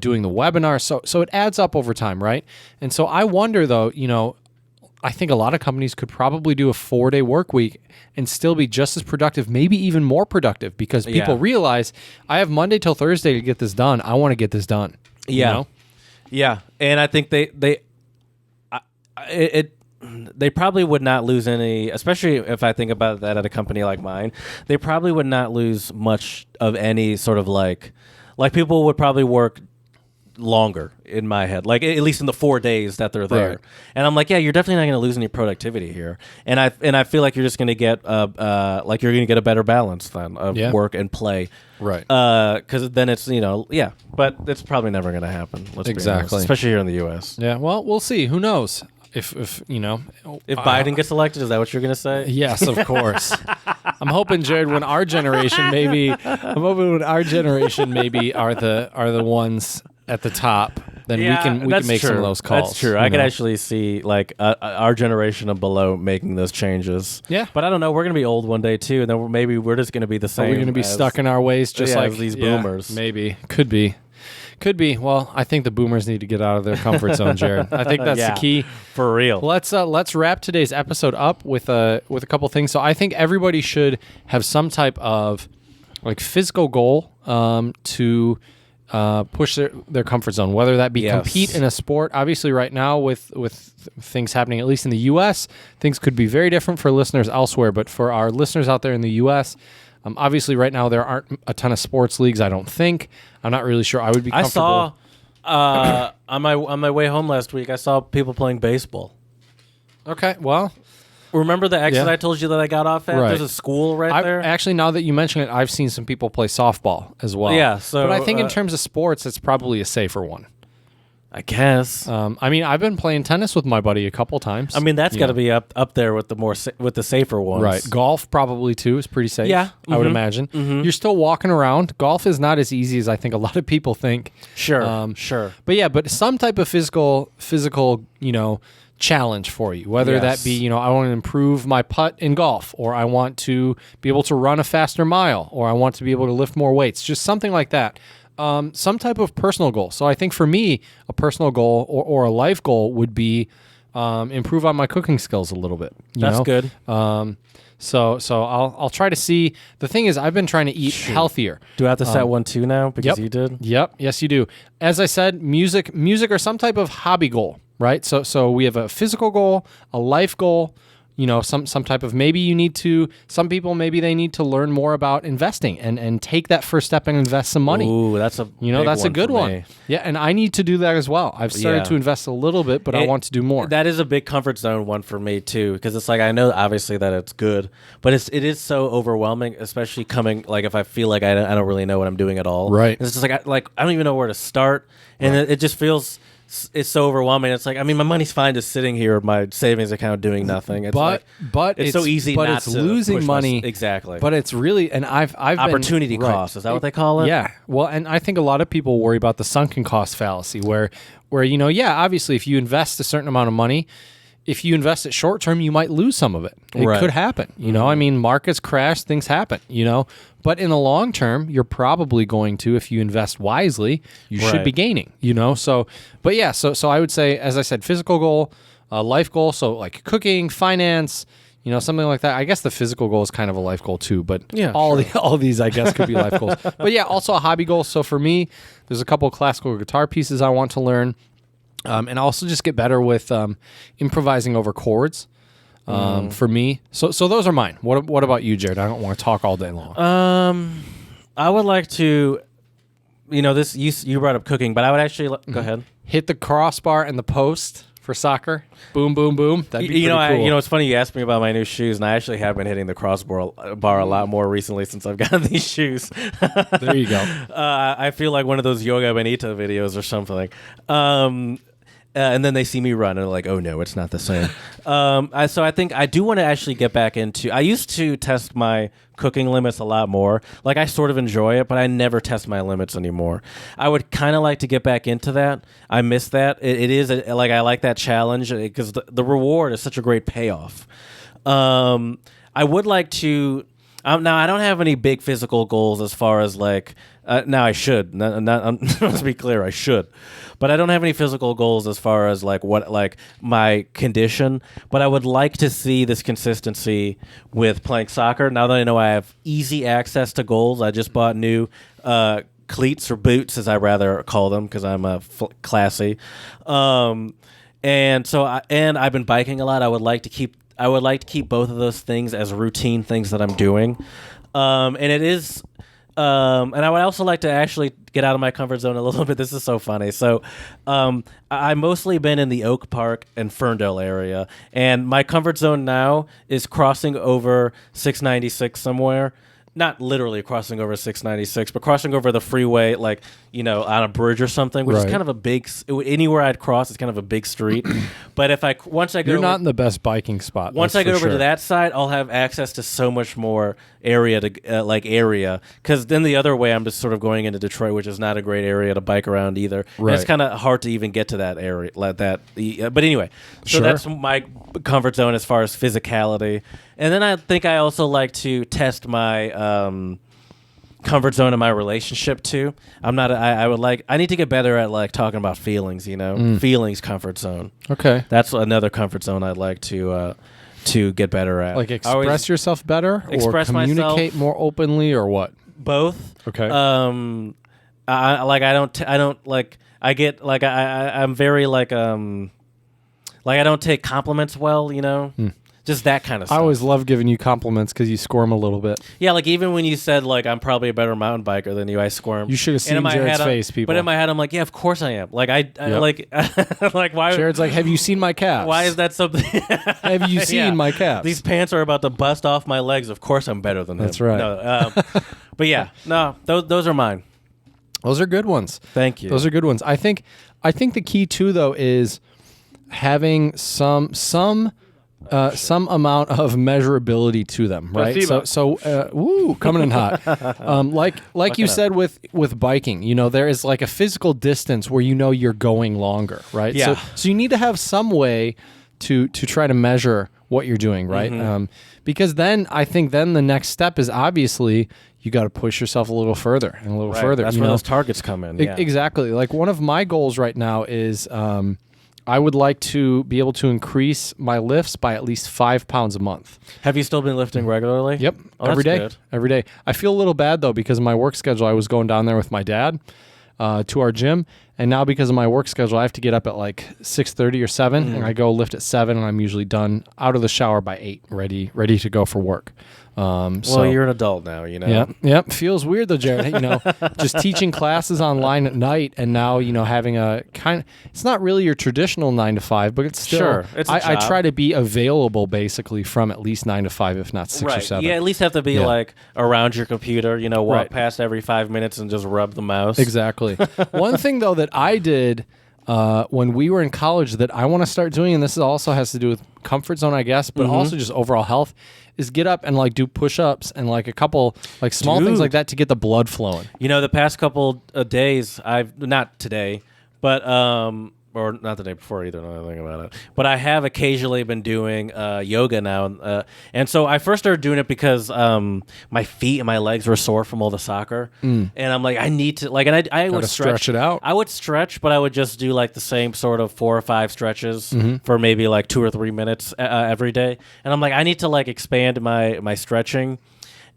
doing the webinar. So it adds up over time, right? And so I wonder though, I think a lot of companies could probably do a 4-day work week and still be just as productive, maybe even more productive, because people realize I have Monday till Thursday to get this done. I want to get this done. Yeah. Yeah. And I think they probably would not lose any, especially if I think about that at a company like mine, they probably would not lose much of any sort of like people would probably work longer in my head, like at least in the 4 days that they're there. Right. And I'm like, yeah, you're definitely not going to lose any productivity here. And I feel like you're just going to get like you're going to get a better balance then of work and play. Right. Because then it's but it's probably never going to happen. Let's be honest, especially here in the U.S. Yeah. Well, we'll see. Who knows? If Biden gets elected, is that what you're going to say? Yes, of course. I'm hoping, Jared, when our generation maybe are the ones at the top, then we can make some of those calls. That's true. I could actually see like our generation and below making those changes. Yeah. But I don't know. We're going to be old one day too, and then maybe we're just going to be the same. We're going to be stuck in our ways, just like as these boomers. Maybe. Could be. Well, I think the boomers need to get out of their comfort zone, Jared. I think that's the key. For real. Let's wrap today's episode up with a couple things. So I think everybody should have some type of like physical goal to push their comfort zone, whether that be compete in a sport. Obviously, right now with things happening, at least in the U.S., things could be very different for listeners elsewhere. But for our listeners out there in the U.S., obviously right now there aren't a ton of sports leagues. I don't think. I'm not really sure. I would be comfortable. I saw on my way home last week, I saw people playing baseball. Okay, well. Remember the exit I told you that I got off at? Right. There's a school there. Actually, now that you mention it, I've seen some people play softball as well. Yeah, so but I think in terms of sports, it's probably a safer one. I guess. I've been playing tennis with my buddy a couple times. That's got to be up there with with the safer ones. Right. Golf probably too is pretty safe. Yeah, I would imagine. You're still walking around. Golf is not as easy as I think a lot of people think. Sure. Sure. But some type of physical, challenge for you, whether that be, I want to improve my putt in golf, or I want to be able to run a faster mile, or I want to be able to lift more weights, just something like that. Some type of personal goal. So I think for me, a personal goal or a life goal would be improve on my cooking skills a little bit. That's good. So I'll try to see. The thing is, I've been trying to eat healthier. Do I have to set one too now because you did? Yep. Yes, you do. As I said, music or some type of hobby goal, right? So we have a physical goal, a life goal, some type of, some people, maybe they need to learn more about investing and take that first step and invest some money. Ooh, that's a that's a good one. Me. Yeah, and I need to do that as well. I've started to invest a little bit, but I want to do more. That is a big comfort zone one for me too, because it's like I know obviously that it's good, but it is so overwhelming, especially coming like if I feel like I don't really know what I'm doing at all. Right. It's just like I don't even know where to start, and it just feels. It's so overwhelming. It's like my money's fine just sitting here in my savings account doing nothing. It's but it's so easy. But not it's to losing money exactly. But it's really, and I've opportunity been, cost. Is that what they call it? Yeah. Well, and I think a lot of people worry about the sunken cost fallacy, where obviously if you invest a certain amount of money, if you invest it short term, you might lose some of it. It Right. could happen. You know, I mean, markets crash, things happen, you know, but in the long term, you're probably going to, if you invest wisely, you should Right. be gaining, you know? So, but yeah, so I would say, as I said, physical goal, life goal. So like cooking, finance, you know, something like that. I guess the physical goal is kind of a life goal too, but Yeah, all these, I guess, could be life goals. But yeah, also a hobby goal. So for me, there's a couple of classical guitar pieces I want to learn. And also just get better with improvising over chords for me. So those are mine. What about you, Jared? I don't want to talk all day long. I would like to, you know, this you brought up cooking, but I would actually go ahead. Hit the crossbar and the post for soccer. Boom, boom, boom. That'd be pretty cool. It's funny you asked me about my new shoes, and I actually have been hitting the crossbar a lot more recently since I've gotten these shoes. There you go. I feel like one of those Yoga Benita videos or something. And then they see me run and they're like, oh no, it's not the same. So I think I do want to actually get back into, I used to test my cooking limits a lot more. Like I sort of enjoy it, but I never test my limits anymore. I would kind of like to get back into that. I miss that. It is like, I like that challenge because the reward is such a great payoff. I would like to, now I don't have any big physical goals as far as like, now I should, let's be clear, I should. But I don't have any physical goals as far as like my condition. But I would like to see this consistency with playing soccer. Now that I know I have easy access to goals, I just bought new cleats or boots, as I rather call them, because I'm classy. And so I've been biking a lot. I would like to keep both of those things as routine things that I'm doing. And it is. And I would also like to actually get out of my comfort zone a little bit. This is so funny. So I've mostly been in the Oak Park and Ferndale area, and my comfort zone now is crossing over 696 somewhere. Not literally crossing over 696, but crossing over the freeway, like, you know, on a bridge or something, which is kind of a big, anywhere I'd cross, it's kind of a big street. But once I go, you're not in the best biking spot. Once I go over to that side, I'll have access to so much more area because then the other way, I'm just sort of going into Detroit, which is not a great area to bike around either. Right. And it's kind of hard to even get to that area like that. But anyway, so that's my comfort zone as far as physicality. And then I think I also like to test my comfort zone in my relationship too. I need to get better at like talking about feelings, you know, feelings comfort zone. Okay. That's another comfort zone I'd like to get better at. Like express yourself better, or communicate more openly, or what? Both. Okay. I'm very like I don't take compliments well, you know. Just that kind of stuff. I always love giving you compliments because you squirm a little bit. Yeah, like even when you said like I'm probably a better mountain biker than you, I squirmed. You should have seen Jared's face, people. But in my head, I'm like, yeah, of course I am. Like I like why? Jared's like, have you seen my calves? Why is that something? Have you seen my calves? These pants are about to bust off my legs. Of course I'm better than them. That's right. No, but yeah, no, those are mine. Those are good ones. Thank you. Those are good ones. I think the key too, though, is having some amount of measurability to them, right? Coming in hot. Like you said with biking, you know, there is like a physical distance where you know you're going longer, right? Yeah. So you need to have some way to try to measure what you're doing, right? Because then I think the next step is obviously you got to push yourself a little further and a little further. That's where those targets come in. Yeah. Exactly. Like one of my goals right now is I would like to be able to increase my lifts by at least 5 pounds a month. Have you still been lifting regularly? Yep. Oh, every day. Good. Every day. I feel a little bad, though, because of my work schedule. I was going down there with my dad to our gym. And now because of my work schedule, I have to get up at like 6:30 or 7. And I go lift at 7, and I'm usually done out of the shower by 8, ready to go for work. Well, you're an adult now, you know. Yep. Feels weird though, Jared. You know, just teaching classes online at night, and now having a it's not really your traditional 9 to 5, but it's still. Sure, it's a I job. try to be available basically from at least 9 to 5, if not 6 or 7. Yeah, at least have to be like around your computer. You know, walk Right. past every 5 minutes and just rub the mouse. Exactly. One thing though that I did when we were in college that I want to start doing, and this also has to do with comfort zone, I guess, but also just overall health, is get up and like do push-ups and like a couple like small things like that to get the blood flowing. You know, the past couple of days, not today, but or not the day before either. Now that I think about it, but I have occasionally been doing yoga now, and so I first started doing it because my feet and my legs were sore from all the soccer, and I'm like, I need to like, and I would stretch it out. I would stretch, but I would just do like the same sort of 4 or 5 stretches for maybe like 2 or 3 minutes every day, and I'm like, I need to like expand my stretching,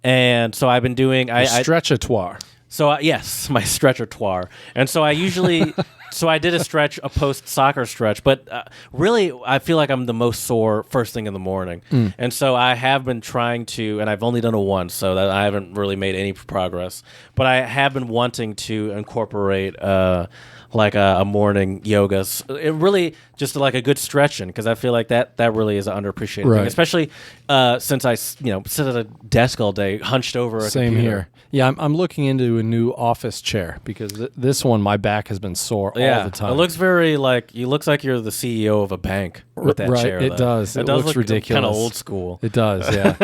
and so I've been doing stretchatoire. So yes, my stretchatoire, and so I usually, so I did a post soccer stretch, but really I feel like I'm the most sore first thing in the morning, and so I have been trying to, and I've only done it once, so that I haven't really made any progress, but I have been wanting to incorporate like a morning yoga. It really just like a good stretching, because I feel like that really is an underappreciated thing, especially since I sit at a desk all day, hunched over a Same computer. here. Yeah, I'm looking into a new office chair because this one, my back has been sore all the time. It looks very like you looks like you're the CEO of a bank with that chair. It does. It looks look ridiculous. Kind of old school. It does. Yeah.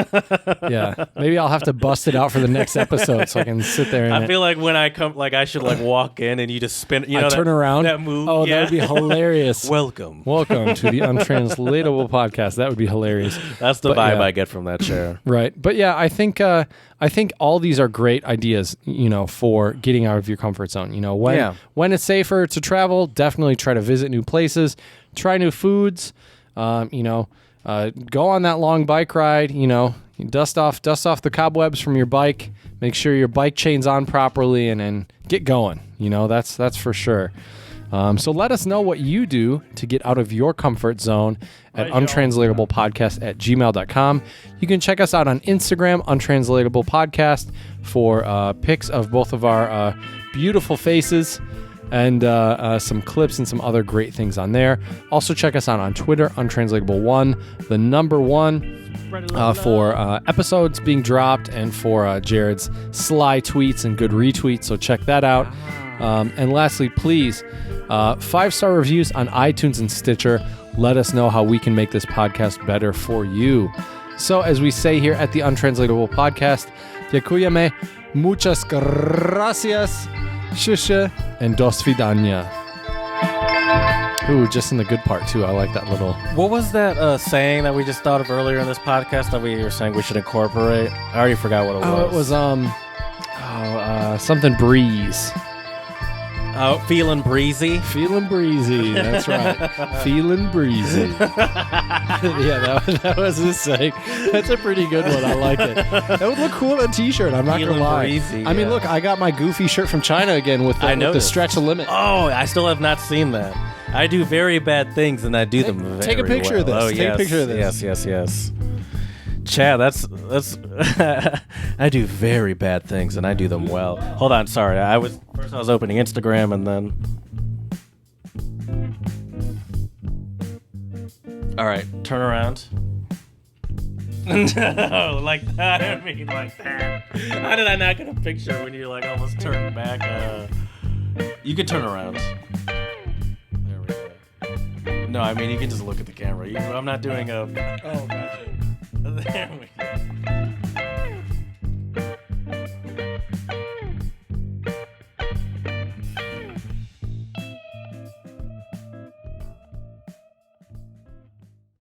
Yeah. Maybe I'll have to bust it out for the next episode so I can sit there. I feel like when I come, like I should like walk in and you just spin. You know, turn around. That move. Oh, that would be hilarious. Welcome to the Untranslatable podcast. That would be hilarious. That's the vibe I get from that chair. Right. But yeah, I think all these are great ideas, for getting out of your comfort zone. When it's safer to travel, definitely try to visit new places, try new foods, go on that long bike ride, dust off the cobwebs from your bike, make sure your bike chain's on properly, and then get going. That's for sure. So let us know what you do to get out of your comfort zone at untranslatablepodcast@gmail.com. You can check us out on Instagram, Untranslatable Podcast, for pics of both of our beautiful faces and some clips and some other great things on there. Also check us out on Twitter, Untranslatable1, the number 1, for episodes being dropped and for Jared's sly tweets and good retweets. So check that out. And lastly, please, 5-star reviews on iTunes and Stitcher. Let us know how we can make this podcast better for you. So as we say here at the Untranslatable Podcast, dziękujemy, muchas gracias, shusha, and do svidania. Ooh, just in the good part, too. I like that little... What was that saying that we just thought of earlier in this podcast that we were saying we should incorporate? I already forgot what it was. It was, something breeze. Oh, feeling breezy? Feeling breezy, that's right. Feeling breezy. Yeah, that was his saying. That's a pretty good one. I like it. That would look cool on a t-shirt, I'm not going to lie. Breezy, I mean, look, I got my goofy shirt from China again with the stretch limit. Oh, I still have not seen that. I do very bad things, and I do them very well. Take a picture of this. Oh, Take a picture of this. Yes. Chad, that's I do very bad things and I do them well. Hold on, sorry. I was opening Instagram and then all right, turn around. No, like that. I mean like that. How did I not get a picture when you like almost turned back? You could turn around. There we go. No, I mean you can just look at the camera. I'm not doing a... Oh, gotcha. There we go.